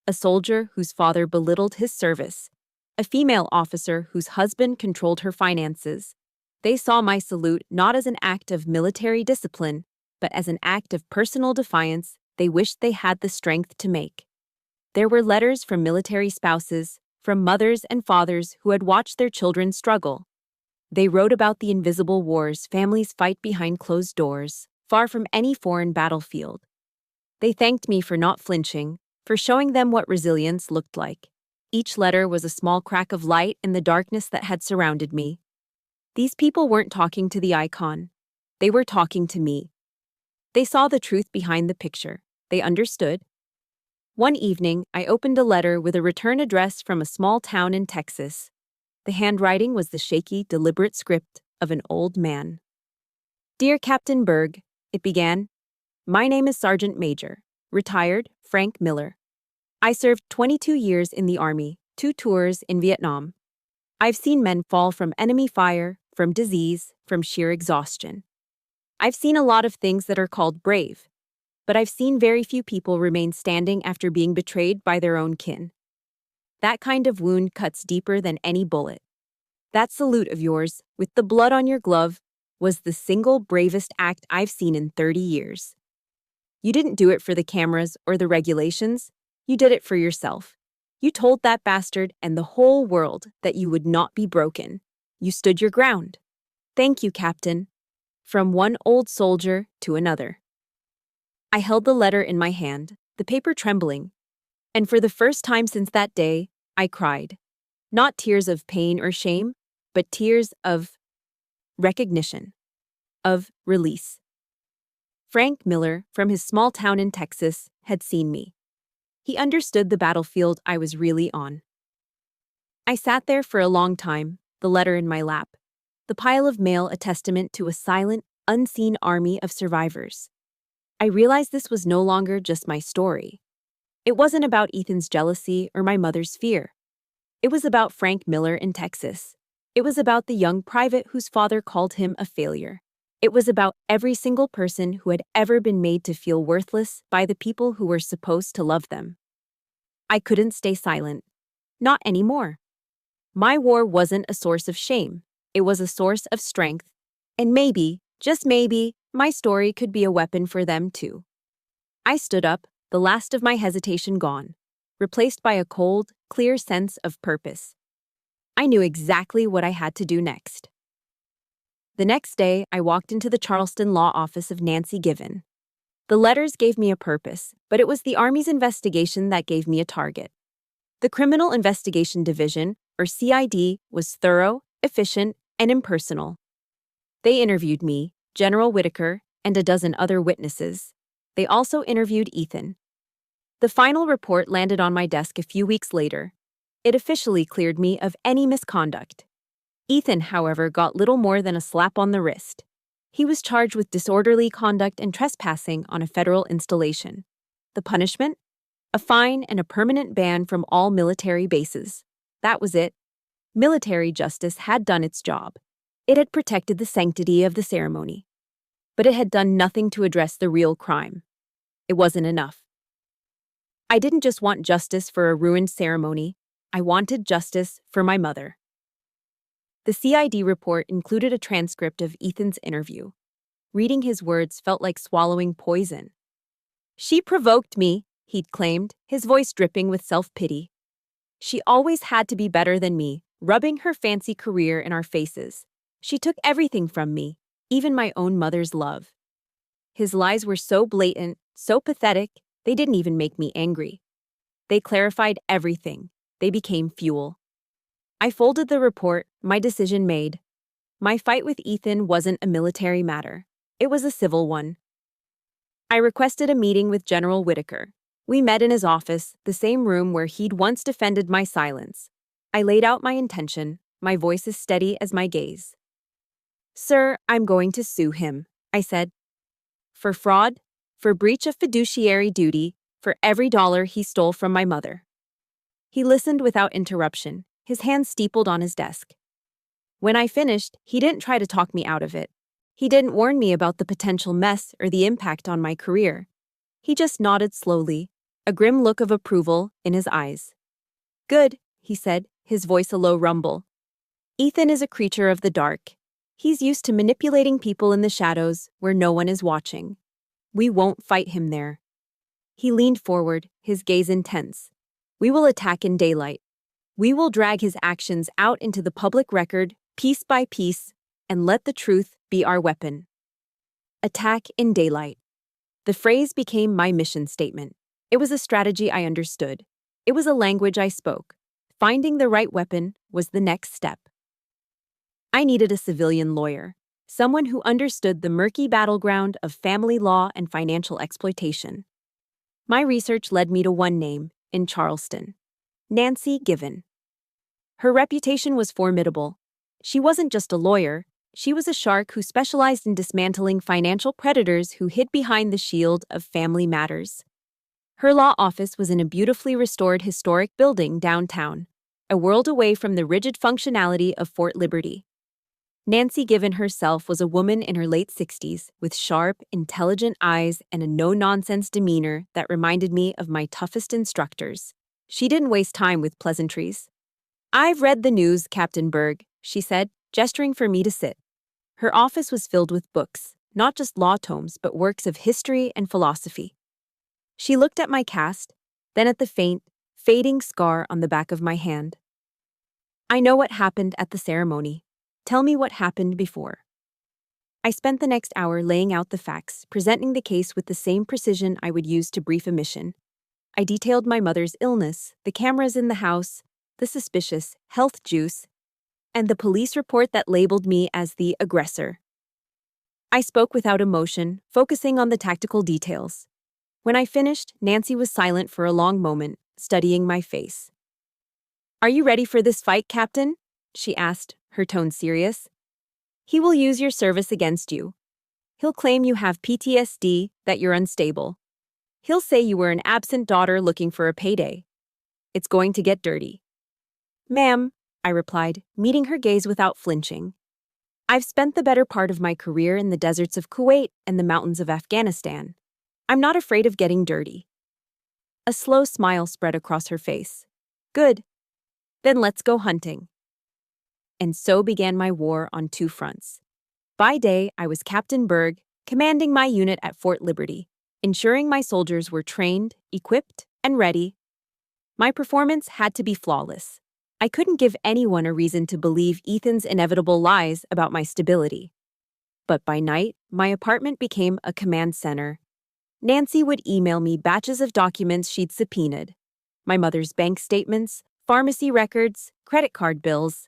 A soldier whose father belittled his service. A female officer whose husband controlled her finances. They saw my salute not as an act of military discipline, but as an act of personal defiance they wished they had the strength to make. There were letters from military spouses, from mothers and fathers who had watched their children struggle. They wrote about the invisible wars families fight behind closed doors, far from any foreign battlefield. They thanked me for not flinching, for showing them what resilience looked like. Each letter was a small crack of light in the darkness that had surrounded me. These people weren't talking to the icon. They were talking to me. They saw the truth behind the picture. They understood. One evening, I opened a letter with a return address from a small town in Texas. The handwriting was the shaky, deliberate script of an old man. "Dear Captain Berg," it began. "My name is Sergeant Major, retired Frank Miller. I served 22 years in the Army, 2 tours in Vietnam. I've seen men fall from enemy fire, from disease, from sheer exhaustion. I've seen a lot of things that are called brave, but I've seen very few people remain standing after being betrayed by their own kin. That kind of wound cuts deeper than any bullet. That salute of yours, with the blood on your glove, was the single bravest act I've seen in 30 years. You didn't do it for the cameras or the regulations. You did it for yourself. You told that bastard and the whole world that you would not be broken. You stood your ground. Thank you, Captain." From one old soldier to another. I held the letter in my hand, the paper trembling, and for the first time since that day, I cried. Not tears of pain or shame, but tears of recognition, of release. Frank Miller, from his small town in Texas, had seen me. He understood the battlefield I was really on. I sat there for a long time, the letter in my lap, the pile of mail a testament to a silent, unseen army of survivors. I realized this was no longer just my story. It wasn't about Ethan's jealousy or my mother's fear. It was about Frank Miller in Texas. It was about the young private whose father called him a failure. It was about every single person who had ever been made to feel worthless by the people who were supposed to love them. I couldn't stay silent. Not anymore. My war wasn't a source of shame. It was a source of strength. And maybe, just maybe, my story could be a weapon for them too. I stood up, the last of my hesitation gone, replaced by a cold, clear sense of purpose. I knew exactly what I had to do next. The next day, I walked into the Charleston law office of Nancy Given. The letters gave me a purpose, but it was the Army's investigation that gave me a target. The Criminal Investigation Division, or CID, was thorough, efficient, and impersonal. They interviewed me, General Whitaker, and a dozen other witnesses. They also interviewed Ethan. The final report landed on my desk a few weeks later. It officially cleared me of any misconduct. Ethan, however, got little more than a slap on the wrist. He was charged with disorderly conduct and trespassing on a federal installation. The punishment? A fine and a permanent ban from all military bases. That was it. Military justice had done its job. It had protected the sanctity of the ceremony. But it had done nothing to address the real crime. It wasn't enough. I didn't just want justice for a ruined ceremony. I wanted justice for my mother. The CID report included a transcript of Ethan's interview. Reading his words felt like swallowing poison. "She provoked me," he'd claimed, his voice dripping with self-pity. "She always had to be better than me, rubbing her fancy career in our faces. She took everything from me, even my own mother's love." His lies were so blatant, so pathetic, they didn't even make me angry. They clarified everything. They became fuel. I folded the report, my decision made. My fight with Ethan wasn't a military matter. It was a civil one. I requested a meeting with General Whitaker. We met in his office, the same room where he'd once defended my silence. I laid out my intention, my voice as steady as my gaze. "Sir, I'm going to sue him," I said. "For fraud, for breach of fiduciary duty, for every dollar he stole from my mother." He listened without interruption, his hands steepled on his desk. When I finished, he didn't try to talk me out of it. He didn't warn me about the potential mess or the impact on my career. He just nodded slowly, a grim look of approval in his eyes. "Good," he said, his voice a low rumble. "Ethan is a creature of the dark. He's used to manipulating people in the shadows where no one is watching. We won't fight him there." He leaned forward, his gaze intense. "We will attack in daylight. We will drag his actions out into the public record, piece by piece, and let the truth be our weapon." Attack in daylight. The phrase became my mission statement. It was a strategy I understood. It was a language I spoke. Finding the right weapon was the next step. I needed a civilian lawyer, someone who understood the murky battleground of family law and financial exploitation. My research led me to one name, in Charleston: Nancy Given. Her reputation was formidable. She wasn't just a lawyer, she was a shark who specialized in dismantling financial predators who hid behind the shield of family matters. Her law office was in a beautifully restored historic building downtown, a world away from the rigid functionality of Fort Liberty. Nancy Given herself was a woman in her late 60s with sharp, intelligent eyes and a no-nonsense demeanor that reminded me of my toughest instructors. She didn't waste time with pleasantries. "I've read the news, Captain Berg," she said, gesturing for me to sit. Her office was filled with books, not just law tomes, but works of history and philosophy. She looked at my cast, then at the faint, fading scar on the back of my hand. "I know what happened at the ceremony. Tell me what happened before." I spent the next hour laying out the facts, presenting the case with the same precision I would use to brief a mission. I detailed my mother's illness, the cameras in the house, the suspicious health juice, and the police report that labeled me as the aggressor. I spoke without emotion, focusing on the tactical details. When I finished, Nancy was silent for a long moment, studying my face. "Are you ready for this fight, Captain?" she asked, her tone serious. "He will use your service against you. He'll claim you have PTSD, that you're unstable. He'll say you were an absent daughter looking for a payday. It's going to get dirty." "Ma'am," I replied, meeting her gaze without flinching. "I've spent the better part of my career in the deserts of Kuwait and the mountains of Afghanistan. I'm not afraid of getting dirty." A slow smile spread across her face. "Good. Then let's go hunting." And so began my war on two fronts. By day, I was Captain Berg, commanding my unit at Fort Liberty, ensuring my soldiers were trained, equipped, and ready. My performance had to be flawless. I couldn't give anyone a reason to believe Ethan's inevitable lies about my stability. But by night, my apartment became a command center. Nancy would email me batches of documents she'd subpoenaed. My mother's bank statements, pharmacy records, credit card bills.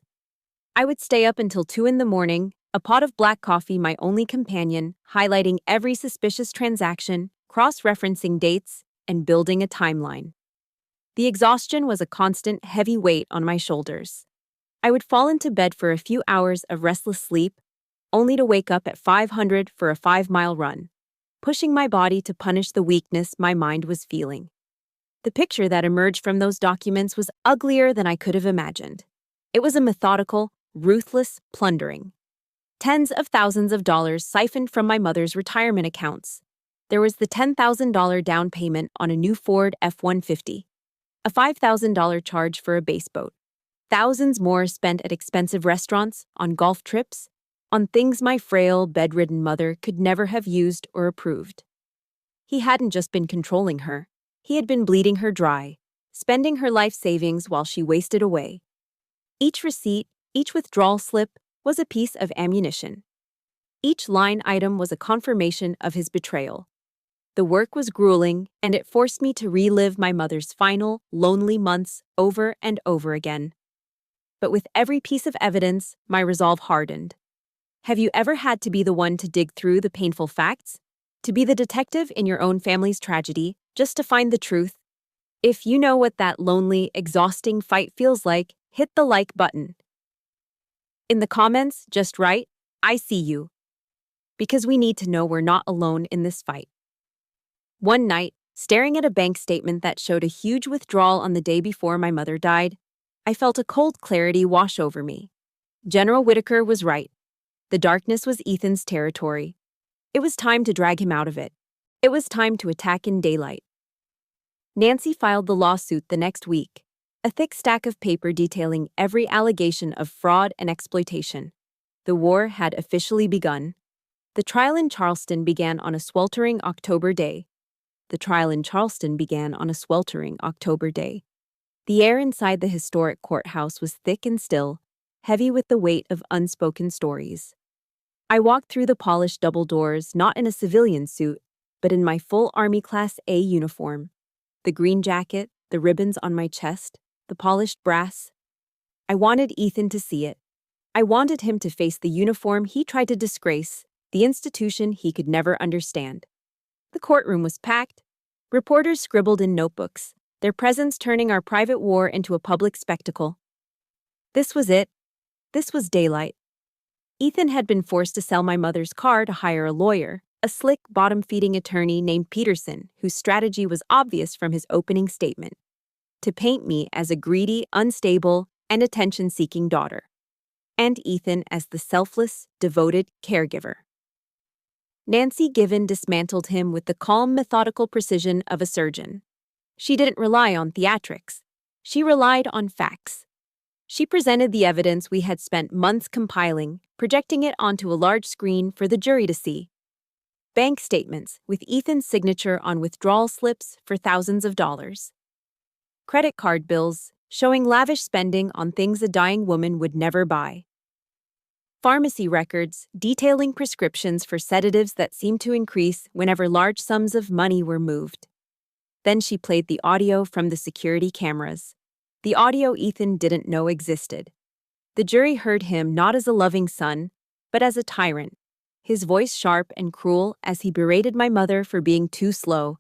I would stay up until 2 in the morning, a pot of black coffee my only companion, highlighting every suspicious transaction, cross-referencing dates, and building a timeline. The exhaustion was a constant, heavy weight on my shoulders. I would fall into bed for a few hours of restless sleep, only to wake up at 500 for a 5-mile run, pushing my body to punish the weakness my mind was feeling. The picture that emerged from those documents was uglier than I could have imagined. It was a methodical, ruthless plundering. Tens of thousands of dollars siphoned from my mother's retirement accounts. There was the $10,000 down payment on a new Ford F-150, a $5,000 charge for a base boat, thousands more spent at expensive restaurants, on golf trips, on things my frail, bedridden mother could never have used or approved. He hadn't just been controlling her. He had been bleeding her dry, spending her life savings while she wasted away. Each receipt, each withdrawal slip, was a piece of ammunition. Each line item was a confirmation of his betrayal. The work was grueling, and it forced me to relive my mother's final, lonely months over and over again. But with every piece of evidence, my resolve hardened. Have you ever had to be the one to dig through the painful facts? To be the detective in your own family's tragedy, just to find the truth? If you know what that lonely, exhausting fight feels like, hit the like button. In the comments, just write, "I see you." Because we need to know we're not alone in this fight. One night, staring at a bank statement that showed a huge withdrawal on the day before my mother died, I felt a cold clarity wash over me. General Whitaker was right. The darkness was Ethan's territory. It was time to drag him out of it. It was time to attack in daylight. Nancy filed the lawsuit the next week, a thick stack of paper detailing every allegation of fraud and exploitation. The war had officially begun. The trial in Charleston began on a sweltering October day. The air inside the historic courthouse was thick and still, heavy with the weight of unspoken stories. I walked through the polished double doors, not in a civilian suit, but in my full Army Class A uniform. The green jacket, the ribbons on my chest, the polished brass. I wanted Ethan to see it. I wanted him to face the uniform he tried to disgrace, the institution he could never understand. The courtroom was packed. Reporters scribbled in notebooks, their presence turning our private war into a public spectacle. This was it. This was daylight. Ethan had been forced to sell my mother's car to hire a lawyer, a slick, bottom-feeding attorney named Peterson, whose strategy was obvious from his opening statement: to paint me as a greedy, unstable, and attention-seeking daughter, and Ethan as the selfless, devoted caregiver. Nancy Given dismantled him with the calm, methodical precision of a surgeon. She didn't rely on theatrics. She relied on facts. She presented the evidence we had spent months compiling, projecting it onto a large screen for the jury to see. Bank statements with Ethan's signature on withdrawal slips for thousands of dollars. Credit card bills showing lavish spending on things a dying woman would never buy. Pharmacy records detailing prescriptions for sedatives that seemed to increase whenever large sums of money were moved. Then she played the audio from the security cameras, the audio Ethan didn't know existed. The jury heard him not as a loving son, but as a tyrant, his voice sharp and cruel as he berated my mother for being too slow,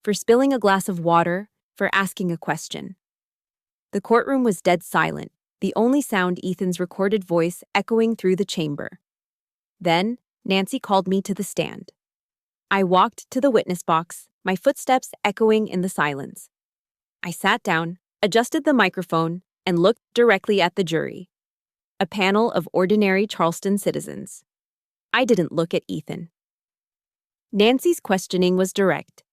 for spilling a glass of water, for asking a question. The courtroom was dead silent, the only sound Ethan's recorded voice echoing through the chamber. Then, Nancy called me to the stand. I walked to the witness box, my footsteps echoing in the silence. I sat down, adjusted the microphone, and looked directly at the jury. A panel of ordinary Charleston citizens. I didn't look at Ethan. Nancy's questioning was direct.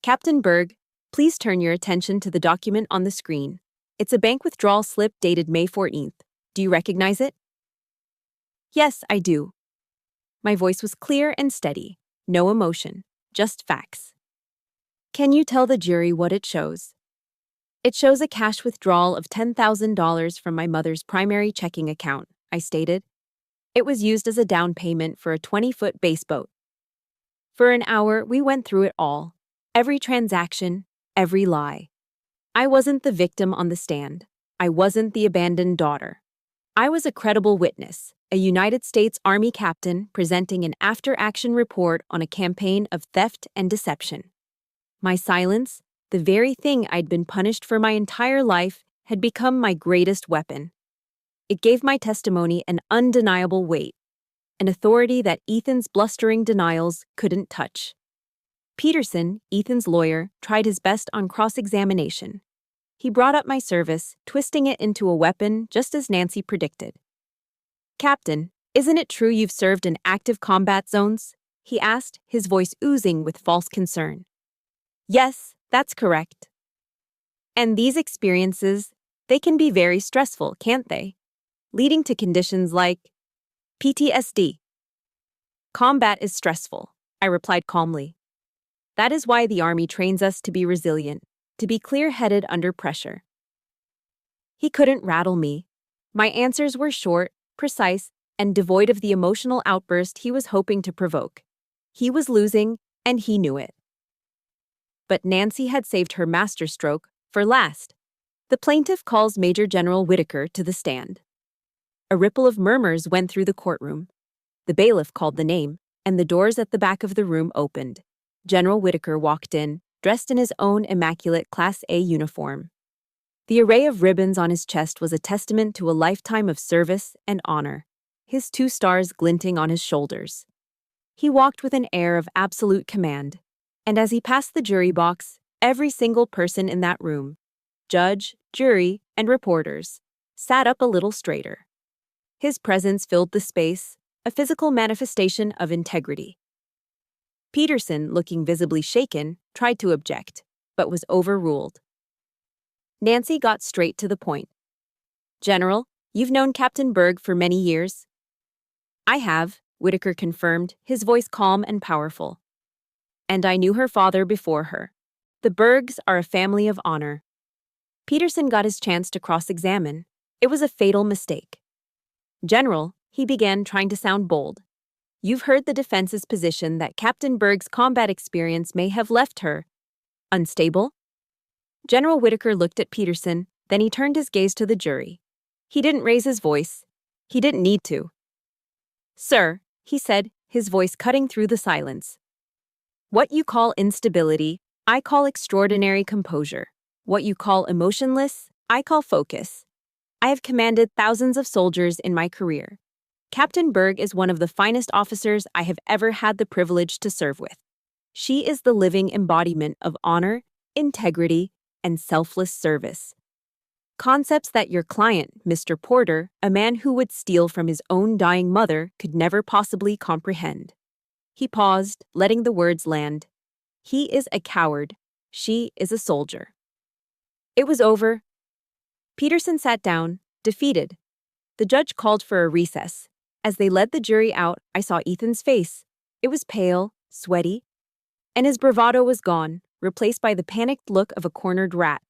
"Captain Berg, please turn your attention to the document on the screen. It's a bank withdrawal slip dated May 14th. Do you recognize it?" "Yes, I do." My voice was clear and steady. No emotion, just facts. "Can you tell the jury what it shows?" It shows a cash withdrawal of $10,000 from my mother's primary checking account, I stated. It was used as a down payment for a 20-foot bass boat. For an hour, we went through it all. Every transaction, every lie. I wasn't the victim on the stand. I wasn't the abandoned daughter. I was a credible witness, a United States Army captain presenting an after-action report on a campaign of theft and deception. My silence, the very thing I'd been punished for my entire life, had become my greatest weapon. It gave my testimony an undeniable weight, an authority that Ethan's blustering denials couldn't touch. Peterson, Ethan's lawyer, tried his best on cross-examination. He brought up my service, twisting it into a weapon just as Nancy predicted. "Captain, isn't it true you've served in active combat zones?" he asked, his voice oozing with false concern. "Yes, that's correct." "And these experiences, they can be very stressful, can't they? Leading to conditions like PTSD. "Combat is stressful," I replied calmly. "That is why the Army trains us to be resilient, to be clear-headed under pressure." He couldn't rattle me. My answers were short, precise, and devoid of the emotional outburst he was hoping to provoke. He was losing, and he knew it. But Nancy had saved her masterstroke for last. The plaintiff calls Major General Whitaker to the stand. A ripple of murmurs went through the courtroom. The bailiff called the name, and the doors at the back of the room opened. General Whitaker walked in, dressed in his own immaculate Class A uniform. The array of ribbons on his chest was a testament to a lifetime of service and honor, his 2 stars glinting on his shoulders. He walked with an air of absolute command, and as he passed the jury box, every single person in that room, judge, jury, and reporters, sat up a little straighter. His presence filled the space, a physical manifestation of integrity. Peterson, looking visibly shaken, tried to object, but was overruled. Nancy got straight to the point. "General, you've known Captain Berg for many years?" "I have," Whitaker confirmed, his voice calm and powerful. "And I knew her father before her. The Bergs are a family of honor." Peterson got his chance to cross-examine. It was a fatal mistake. "General," he began, trying to sound bold, "you've heard the defense's position that Captain Berg's combat experience may have left her unstable?" General Whitaker looked at Peterson, then he turned his gaze to the jury. He didn't raise his voice. He didn't need to. "Sir," he said, his voice cutting through the silence. "What you call instability, I call extraordinary composure. What you call emotionless, I call focus. I have commanded thousands of soldiers in my career. Captain Berg is one of the finest officers I have ever had the privilege to serve with. She is the living embodiment of honor, integrity, and selfless service. Concepts that your client, Mr. Porter, a man who would steal from his own dying mother, could never possibly comprehend." He paused, letting the words land. "He is a coward. She is a soldier." It was over. Peterson sat down, defeated. The judge called for a recess. As they led the jury out, I saw Ethan's face. It was pale, sweaty, and his bravado was gone, replaced by the panicked look of a cornered rat.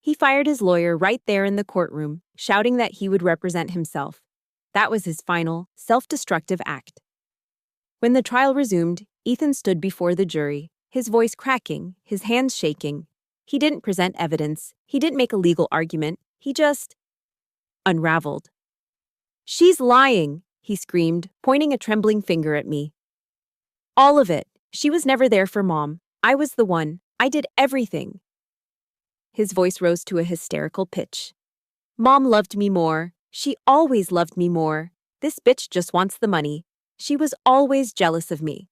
He fired his lawyer right there in the courtroom, shouting that he would represent himself. That was his final, self-destructive act. When the trial resumed, Ethan stood before the jury, his voice cracking, his hands shaking. He didn't present evidence. He didn't make a legal argument. He just unraveled. "She's lying," he screamed, pointing a trembling finger at me. "All of it. She was never there for Mom. I was the one. I did everything." His voice rose to a hysterical pitch. "Mom loved me more. She always loved me more. This bitch just wants the money. She was always jealous of me."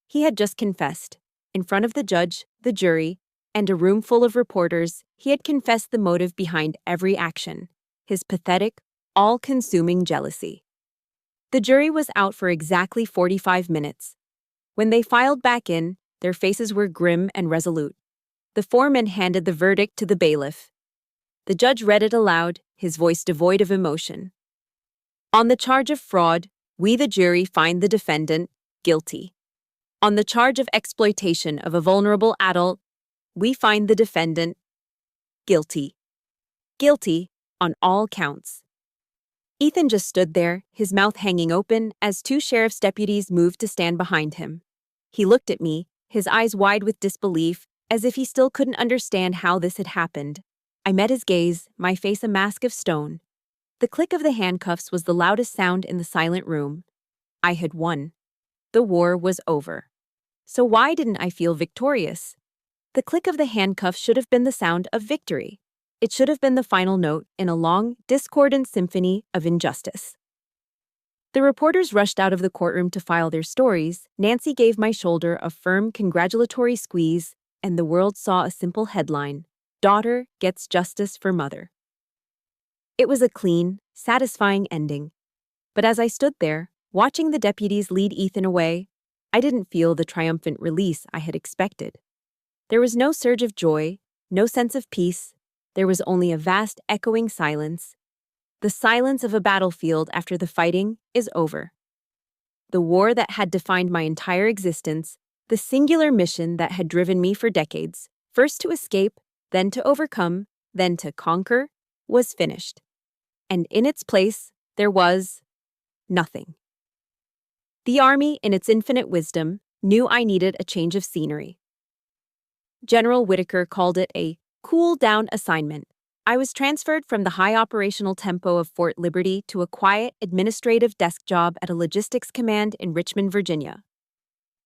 He had just confessed. In front of the judge, the jury, and a room full of reporters, he had confessed the motive behind every action, his pathetic, all-consuming jealousy. The jury was out for exactly 45 minutes. When they filed back in, their faces were grim and resolute. The foreman handed the verdict to the bailiff. The judge read it aloud, his voice devoid of emotion. "On the charge of fraud, we the jury find the defendant guilty. On the charge of exploitation of a vulnerable adult, we find the defendant Guilty. Guilty on all counts. Ethan just stood there, his mouth hanging open, as two sheriff's deputies moved to stand behind him. He looked at me, his eyes wide with disbelief, as if he still couldn't understand how this had happened. I met his gaze, my face a mask of stone. The click of the handcuffs was the loudest sound in the silent room. I had won. The war was over. So why didn't I feel victorious? The click of the handcuffs should have been the sound of victory. It should have been the final note in a long, discordant symphony of injustice. The reporters rushed out of the courtroom to file their stories. Nancy gave my shoulder a firm, congratulatory squeeze, and the world saw a simple headline: Daughter gets justice for mother. It was a clean, satisfying ending. But as I stood there, watching the deputies lead Ethan away, I didn't feel the triumphant release I had expected. There was no surge of joy, no sense of peace. There was only a vast, echoing silence. The silence of a battlefield after the fighting is over. The war that had defined my entire existence, the singular mission that had driven me for decades, first to escape, then to overcome, then to conquer, was finished. And in its place, there was nothing. The Army, in its infinite wisdom, knew I needed a change of scenery. General Whitaker called it a cool-down assignment. I was transferred from the high operational tempo of Fort Liberty to a quiet, administrative desk job at a logistics command in Richmond, Virginia.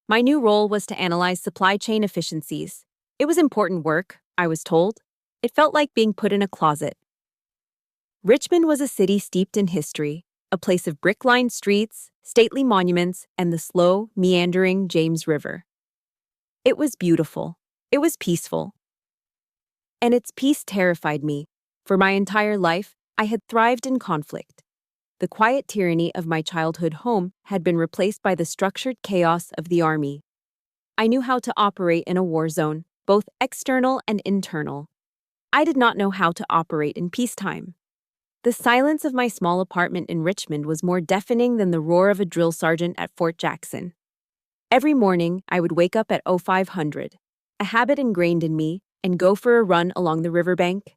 My new role was to analyze supply chain efficiencies. It was important work, I was told. It felt like being put in a closet. Richmond was a city steeped in history, a place of brick-lined streets, stately monuments, and the slow, meandering James River. It was beautiful. It was peaceful. And its peace terrified me. For my entire life, I had thrived in conflict. The quiet tyranny of my childhood home had been replaced by the structured chaos of the Army. I knew how to operate in a war zone, both external and internal. I did not know how to operate in peacetime. The silence of my small apartment in Richmond was more deafening than the roar of a drill sergeant at Fort Jackson. Every morning, I would wake up at 0500, a habit ingrained in me, and go for a run along the riverbank.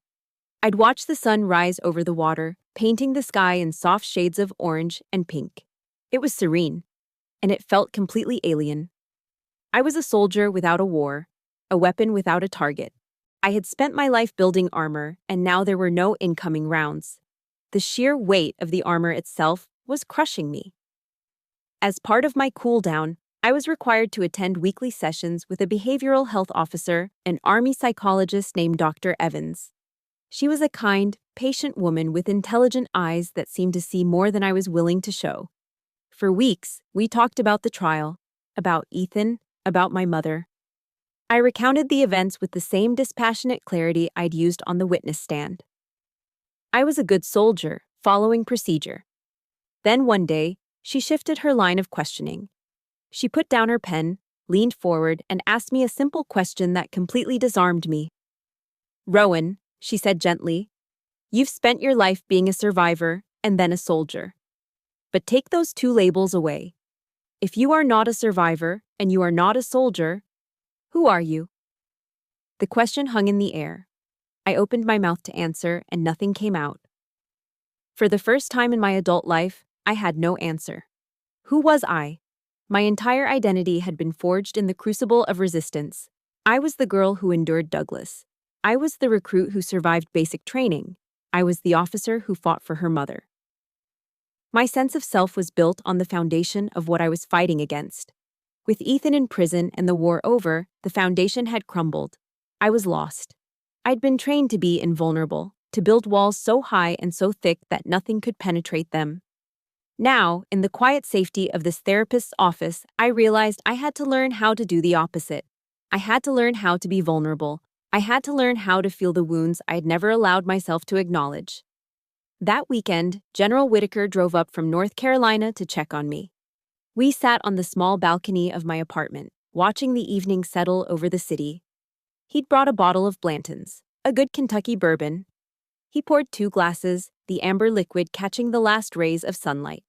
I'd watch the sun rise over the water, painting the sky in soft shades of orange and pink. It was serene, and it felt completely alien. I was a soldier without a war, a weapon without a target. I had spent my life building armor, and now there were no incoming rounds. The sheer weight of the armor itself was crushing me. As part of my cool-down, I was required to attend weekly sessions with a behavioral health officer, an Army psychologist named Dr. Evans. She was a kind, patient woman with intelligent eyes that seemed to see more than I was willing to show. For weeks, we talked about the trial, about Ethan, about my mother. I recounted the events with the same dispassionate clarity I'd used on the witness stand. I was a good soldier, following procedure. Then one day, she shifted her line of questioning. She put down her pen, leaned forward, and asked me a simple question that completely disarmed me. "Rowan," she said gently, "you've spent your life being a survivor and then a soldier. But take those two labels away. If you are not a survivor and you are not a soldier, who are you?" The question hung in the air. I opened my mouth to answer, and nothing came out. For the first time in my adult life, I had no answer. Who was I? My entire identity had been forged in the crucible of resistance. I was the girl who endured Douglas. I was the recruit who survived basic training. I was the officer who fought for her mother. My sense of self was built on the foundation of what I was fighting against. With Ethan in prison and the war over, the foundation had crumbled. I was lost. I'd been trained to be invulnerable, to build walls so high and so thick that nothing could penetrate them. Now, in the quiet safety of this therapist's office, I realized I had to learn how to do the opposite. I had to learn how to be vulnerable. I had to learn how to feel the wounds I had never allowed myself to acknowledge. That weekend, General Whitaker drove up from North Carolina to check on me. We sat on the small balcony of my apartment, watching the evening settle over the city. He'd brought a bottle of Blanton's, a good Kentucky bourbon. He poured 2 glasses, the amber liquid catching the last rays of sunlight.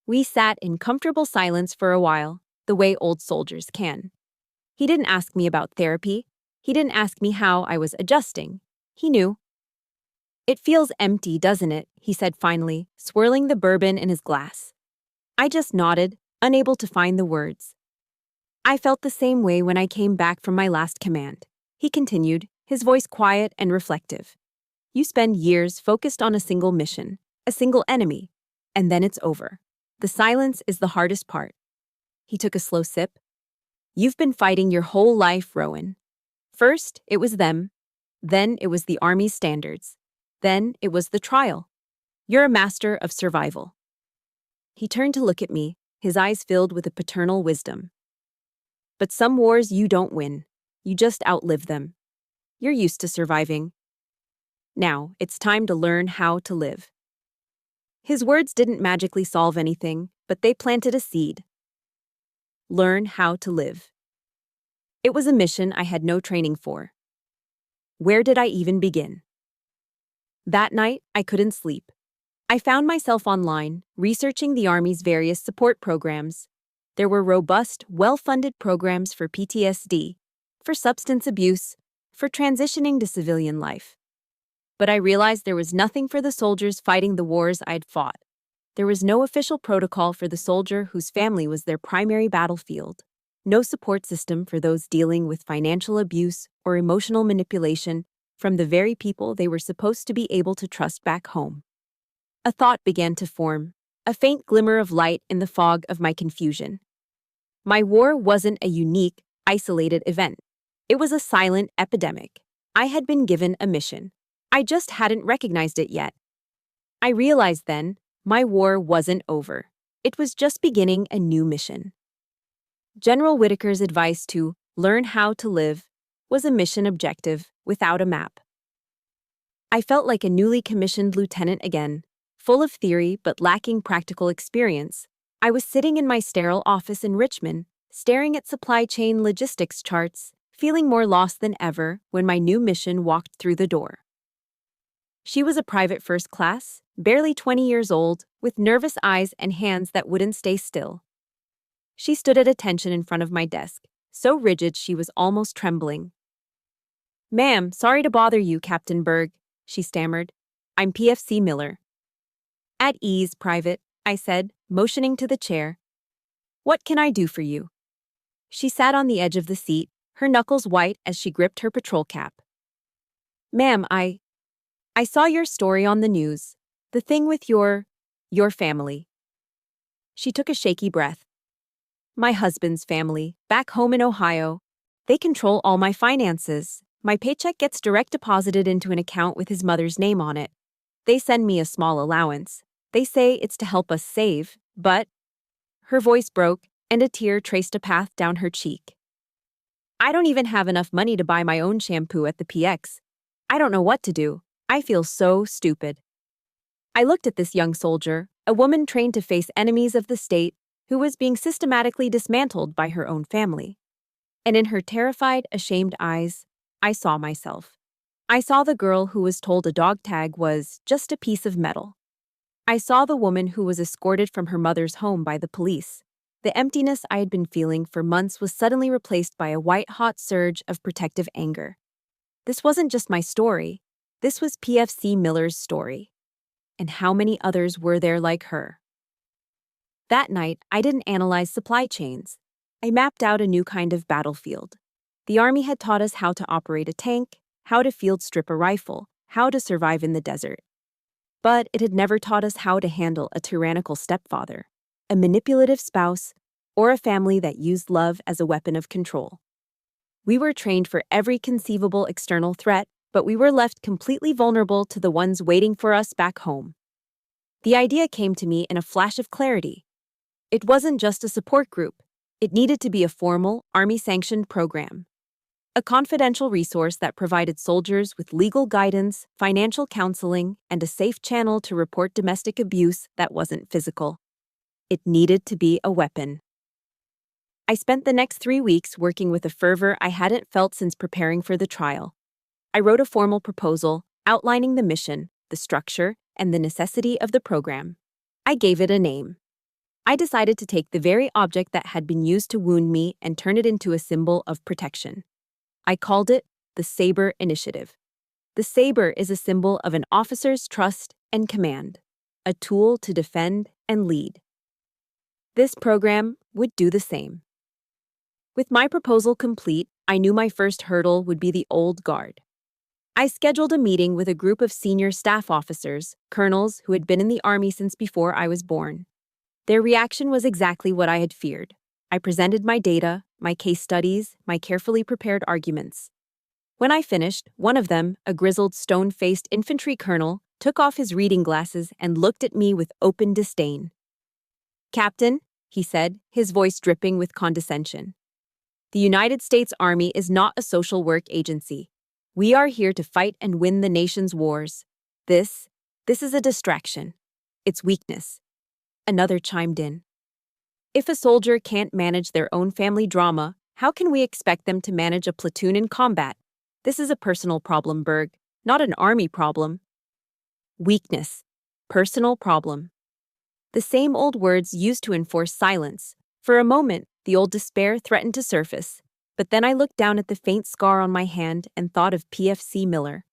We sat in comfortable silence for a while, the way old soldiers can. He didn't ask me about therapy. He didn't ask me how I was adjusting. He knew. It feels empty, doesn't it? He said finally, swirling the bourbon in his glass. I just nodded, unable to find the words. I felt the same way when I came back from my last command. He continued, his voice quiet and reflective. You spend years focused on a single mission, a single enemy, and then it's over. The silence is the hardest part. He took a slow sip. You've been fighting your whole life, Rowan. First, it was them. Then it was the Army's standards. Then it was the trial. You're a master of survival. He turned to look at me, his eyes filled with a paternal wisdom. But some wars you don't win. You just outlive them. You're used to surviving. Now, it's time to learn how to live. His words didn't magically solve anything, but they planted a seed. Learn how to live. It was a mission I had no training for. Where did I even begin? That night, I couldn't sleep. I found myself online, researching the Army's various support programs. There were robust, well-funded programs for PTSD, for substance abuse, for transitioning to civilian life. But I realized there was nothing for the soldiers fighting the wars I'd fought. There was no official protocol for the soldier whose family was their primary battlefield. No support system for those dealing with financial abuse or emotional manipulation from the very people they were supposed to be able to trust back home. A thought began to form, a faint glimmer of light in the fog of my confusion. My war wasn't a unique, isolated event. It was a silent epidemic. I had been given a mission. I just hadn't recognized it yet. I realized then, my war wasn't over. It was just beginning a new mission. General Whitaker's advice to learn how to live was a mission objective without a map. I felt like a newly commissioned lieutenant again, full of theory but lacking practical experience. I was sitting in my sterile office in Richmond, staring at supply chain logistics charts, feeling more lost than ever when my new mission walked through the door. She was a private first class, barely 20 years old, with nervous eyes and hands that wouldn't stay still. She stood at attention in front of my desk, so rigid she was almost trembling. "Ma'am, sorry to bother you, Captain Berg," she stammered. "I'm PFC Miller." "At ease, Private," I said, motioning to the chair. "What can I do for you?" She sat on the edge of the seat, her knuckles white as she gripped her patrol cap. "Ma'am, I saw your story on the news. The thing with your family." She took a shaky breath. "My husband's family, back home in Ohio. They control all my finances. My paycheck gets direct deposited into an account with his mother's name on it. They send me a small allowance. They say it's to help us save, but—" Her voice broke, and a tear traced a path down her cheek. "I don't even have enough money to buy my own shampoo at the PX. I don't know what to do. I feel so stupid." I looked at this young soldier, a woman trained to face enemies of the state, who was being systematically dismantled by her own family. And in her terrified, ashamed eyes, I saw myself. I saw the girl who was told a dog tag was just a piece of metal. I saw the woman who was escorted from her mother's home by the police. The emptiness I had been feeling for months was suddenly replaced by a white-hot surge of protective anger. This wasn't just my story. This was PFC Miller's story. And how many others were there like her? That night, I didn't analyze supply chains. I mapped out a new kind of battlefield. The Army had taught us how to operate a tank, how to field strip a rifle, how to survive in the desert. But it had never taught us how to handle a tyrannical stepfather, a manipulative spouse, or a family that used love as a weapon of control. We were trained for every conceivable external threat, but we were left completely vulnerable to the ones waiting for us back home. The idea came to me in a flash of clarity. It wasn't just a support group. It needed to be a formal, Army-sanctioned program. A confidential resource that provided soldiers with legal guidance, financial counseling, and a safe channel to report domestic abuse that wasn't physical. It needed to be a weapon. I spent the next 3 weeks working with a fervor I hadn't felt since preparing for the trial. I wrote a formal proposal outlining the mission, the structure, and the necessity of the program. I gave it a name. I decided to take the very object that had been used to wound me and turn it into a symbol of protection. I called it the Saber Initiative. The saber is a symbol of an officer's trust and command, a tool to defend and lead. This program would do the same. With my proposal complete, I knew my first hurdle would be the old guard. I scheduled a meeting with a group of senior staff officers, colonels who had been in the Army since before I was born. Their reaction was exactly what I had feared. I presented my data, my case studies, my carefully prepared arguments. When I finished, one of them, a grizzled, stone-faced infantry colonel, took off his reading glasses and looked at me with open disdain. "Captain," he said, his voice dripping with condescension, "the United States Army is not a social work agency. We are here to fight and win the nation's wars. This is a distraction. It's weakness." Another chimed in. "If a soldier can't manage their own family drama, how can we expect them to manage a platoon in combat? This is a personal problem, Berg, not an Army problem." Weakness. Personal problem. The same old words used to enforce silence. For a moment, the old despair threatened to surface, but then I looked down at the faint scar on my hand and thought of PFC Miller.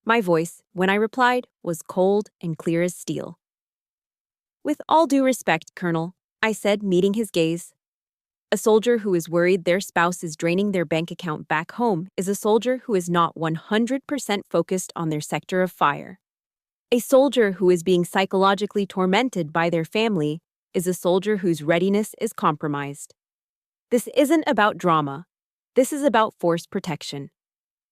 My voice, when I replied, was cold and clear as steel. "With all due respect, Colonel," I said, meeting his gaze, "a soldier who is worried their spouse is draining their bank account back home is a soldier who is not 100% focused on their sector of fire. A soldier who is being psychologically tormented by their family is a soldier whose readiness is compromised. This isn't about drama. This is about force protection.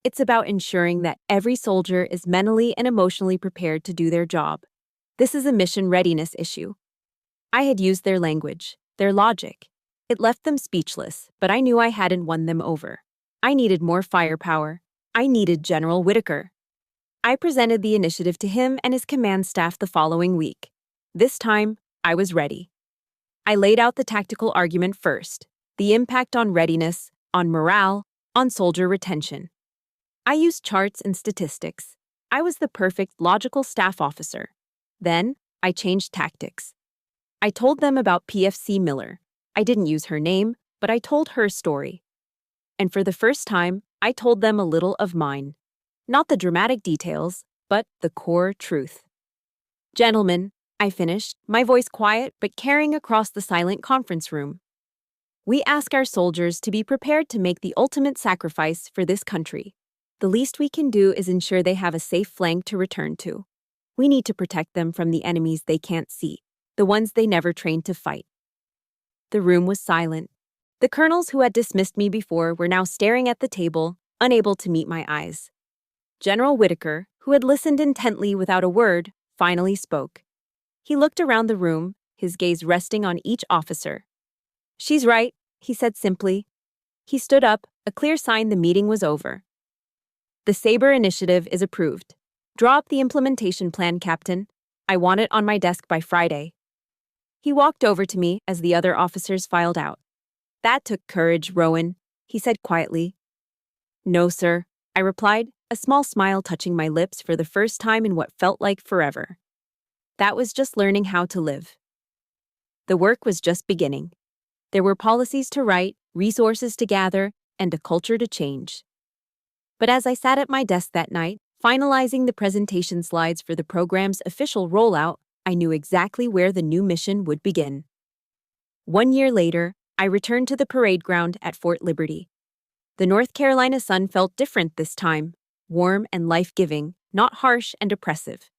It's about ensuring that every soldier is mentally and emotionally prepared to do their job. This is a mission readiness issue." I had used their language, their logic. It left them speechless, but I knew I hadn't won them over. I needed more firepower. I needed General Whitaker. I presented the initiative to him and his command staff the following week. This time, I was ready. I laid out the tactical argument first, the impact on readiness, on morale, on soldier retention. I used charts and statistics. I was the perfect logical staff officer. Then, I changed tactics. I told them about PFC Miller. I didn't use her name, but I told her story. And for the first time, I told them a little of mine. Not the dramatic details, but the core truth. "Gentlemen," I finished, my voice quiet but carrying across the silent conference room. "We ask our soldiers to be prepared to make the ultimate sacrifice for this country. The least we can do is ensure they have a safe flank to return to. We need to protect them from the enemies they can't see, the ones they never trained to fight." The room was silent. The colonels who had dismissed me before were now staring at the table, unable to meet my eyes. General Whitaker, who had listened intently without a word, finally spoke. He looked around the room, his gaze resting on each officer. "She's right," he said simply. He stood up, a clear sign the meeting was over. "The Saber initiative is approved. Draw up the implementation plan, Captain. I want it on my desk by Friday." He walked over to me as the other officers filed out. "That took courage, Rowan," he said quietly. "No, sir," I replied, a small smile touching my lips for the first time in what felt like forever. That was just learning how to live. The work was just beginning. There were policies to write, resources to gather, and a culture to change. But as I sat at my desk that night, finalizing the presentation slides for the program's official rollout, I knew exactly where the new mission would begin. 1 year later, I returned to the parade ground at Fort Liberty. The North Carolina sun felt different this time, warm and life-giving, not harsh and oppressive.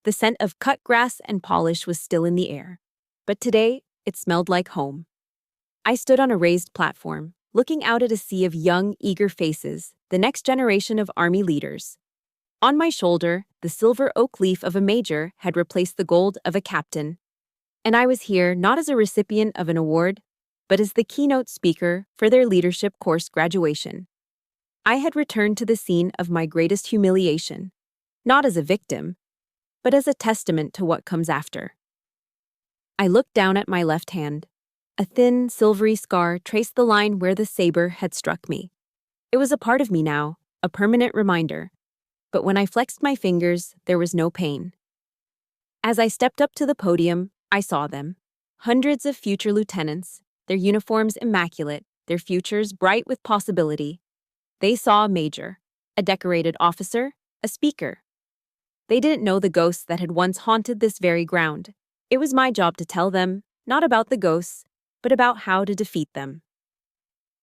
The scent of cut grass and polish was still in the air, but today it smelled like home. I stood on a raised platform, looking out at a sea of young, eager faces, the next generation of Army leaders. On my shoulder, the silver oak leaf of a major had replaced the gold of a captain. And I was here not as a recipient of an award, but as the keynote speaker for their leadership course graduation. I had returned to the scene of my greatest humiliation, not as a victim, but as a testament to what comes after. I looked down at my left hand. A thin, silvery scar traced the line where the saber had struck me. It was a part of me now, a permanent reminder. But when I flexed my fingers, there was no pain. As I stepped up to the podium, I saw them. Hundreds of future lieutenants, their uniforms immaculate, their futures bright with possibility. They saw a major, a decorated officer, a speaker. They didn't know the ghosts that had once haunted this very ground. It was my job to tell them, not about the ghosts, but about how to defeat them.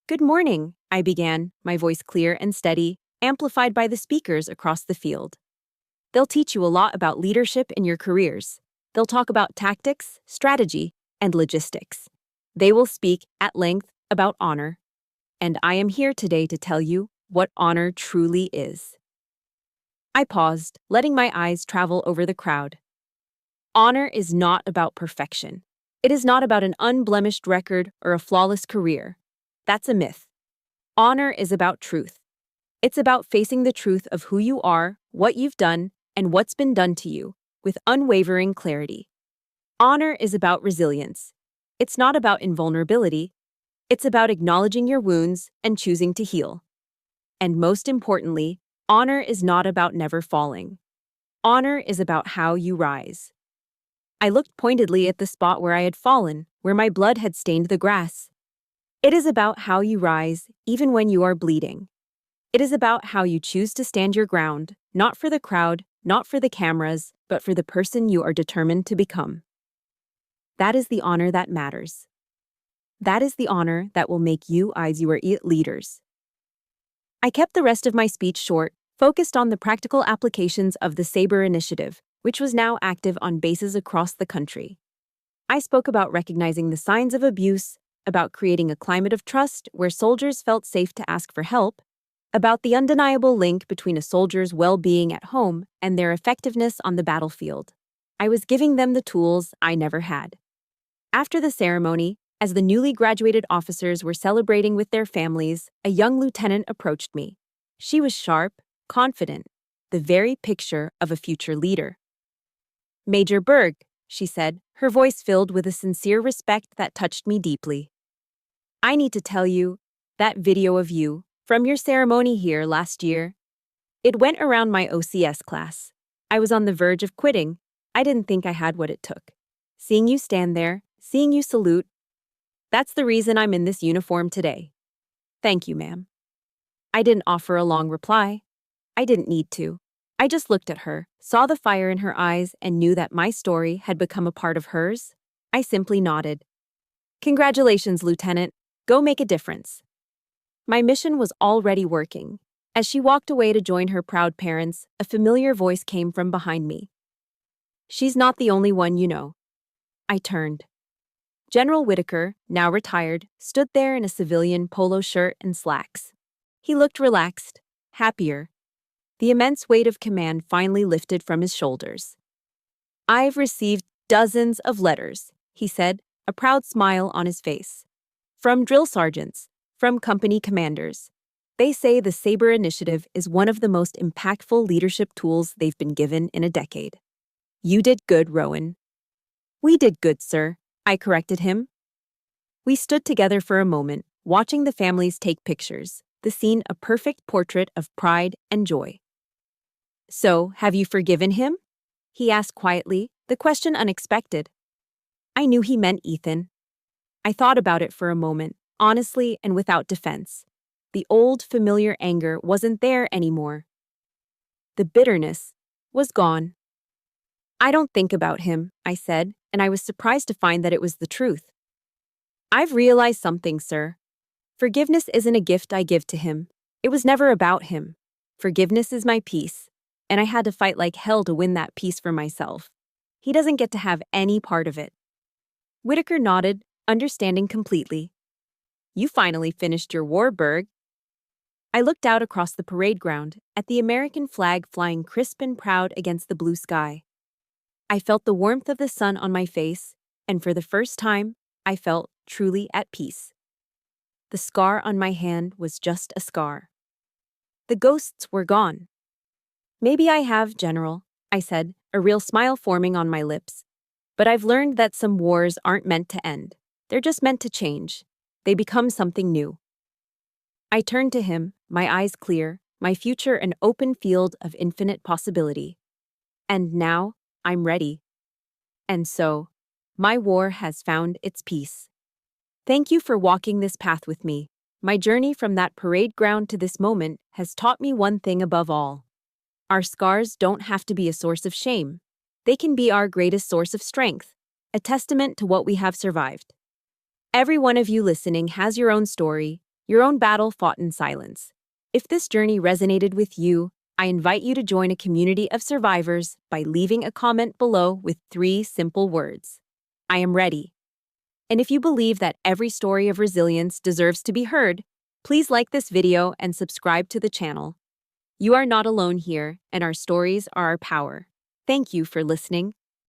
"Good morning," I began, my voice clear and steady, amplified by the speakers across the field. "They'll teach you a lot about leadership in your careers. They'll talk about tactics, strategy, and logistics. They will speak at length about honor. And I am here today to tell you what honor truly is." I paused, letting my eyes travel over the crowd. Honor is not about perfection. It is not about an unblemished record or a flawless career. That's a myth. Honor is about truth. It's about facing the truth of who you are, what you've done, and what's been done to you, with unwavering clarity. Honor is about resilience. It's not about invulnerability. It's about acknowledging your wounds and choosing to heal. And most importantly, honor is not about never falling. Honor is about how you rise. I looked pointedly at the spot where I had fallen, where my blood had stained the grass. It is about how you rise, even when you are bleeding. It is about how you choose to stand your ground, not for the crowd, not for the cameras, but for the person you are determined to become. That is the honor that matters. That is the honor that will make you leaders. I kept the rest of my speech short, focused on the practical applications of the Saber initiative, which was now active on bases across the country. I spoke about recognizing the signs of abuse, about creating a climate of trust where soldiers felt safe to ask for help, about the undeniable link between a soldier's well-being at home and their effectiveness on the battlefield. I was giving them the tools I never had. After the ceremony, as the newly graduated officers were celebrating with their families, a young lieutenant approached me. She was sharp, confident, the very picture of a future leader. "Major Berg," she said, her voice filled with a sincere respect that touched me deeply. "I need to tell you, that video of you, from your ceremony here last year, it went around my OCS class. I was on the verge of quitting. I didn't think I had what it took. Seeing you stand there, seeing you salute, that's the reason I'm in this uniform today. Thank you, ma'am." I didn't offer a long reply. I didn't need to. I just looked at her, saw the fire in her eyes, and knew that my story had become a part of hers. I simply nodded. "Congratulations, Lieutenant. Go make a difference." My mission was already working. As she walked away to join her proud parents, a familiar voice came from behind me. "She's not the only one you know." I turned. General Whitaker, now retired, stood there in a civilian polo shirt and slacks. He looked relaxed, happier. The immense weight of command finally lifted from his shoulders. "I've received dozens of letters," he said, a proud smile on his face. "From drill sergeants, from company commanders. They say the Saber initiative is one of the most impactful leadership tools they've been given in a decade. You did good, Rowan." "We did good, sir," I corrected him. We stood together for a moment, watching the families take pictures, the scene a perfect portrait of pride and joy. "So, have you forgiven him?" he asked quietly, the question unexpected. I knew he meant Ethan. I thought about it for a moment, honestly and without defense. The old, familiar anger wasn't there anymore. The bitterness was gone. "I don't think about him," I said, and I was surprised to find that it was the truth. "I've realized something, sir. Forgiveness isn't a gift I give to him. It was never about him. Forgiveness is my peace, and I had to fight like hell to win that peace for myself. He doesn't get to have any part of it." Whitaker nodded, understanding completely. "You finally finished your war, Berg." I looked out across the parade ground, at the American flag flying crisp and proud against the blue sky. I felt the warmth of the sun on my face, and for the first time, I felt truly at peace. The scar on my hand was just a scar. The ghosts were gone. "Maybe I have, General," I said, a real smile forming on my lips. "But I've learned that some wars aren't meant to end. They're just meant to change. They become something new." I turned to him, my eyes clear, my future an open field of infinite possibility. "And now, I'm ready. And so, my war has found its peace. Thank you for walking this path with me. My journey from that parade ground to this moment has taught me one thing above all. Our scars don't have to be a source of shame. They can be our greatest source of strength, a testament to what we have survived. Every one of you listening has your own story, your own battle fought in silence. If this journey resonated with you, I invite you to join a community of survivors by leaving a comment below with 3 simple words. I am ready. And if you believe that every story of resilience deserves to be heard, please like this video and subscribe to the channel. You are not alone here, and our stories are our power. Thank you for listening.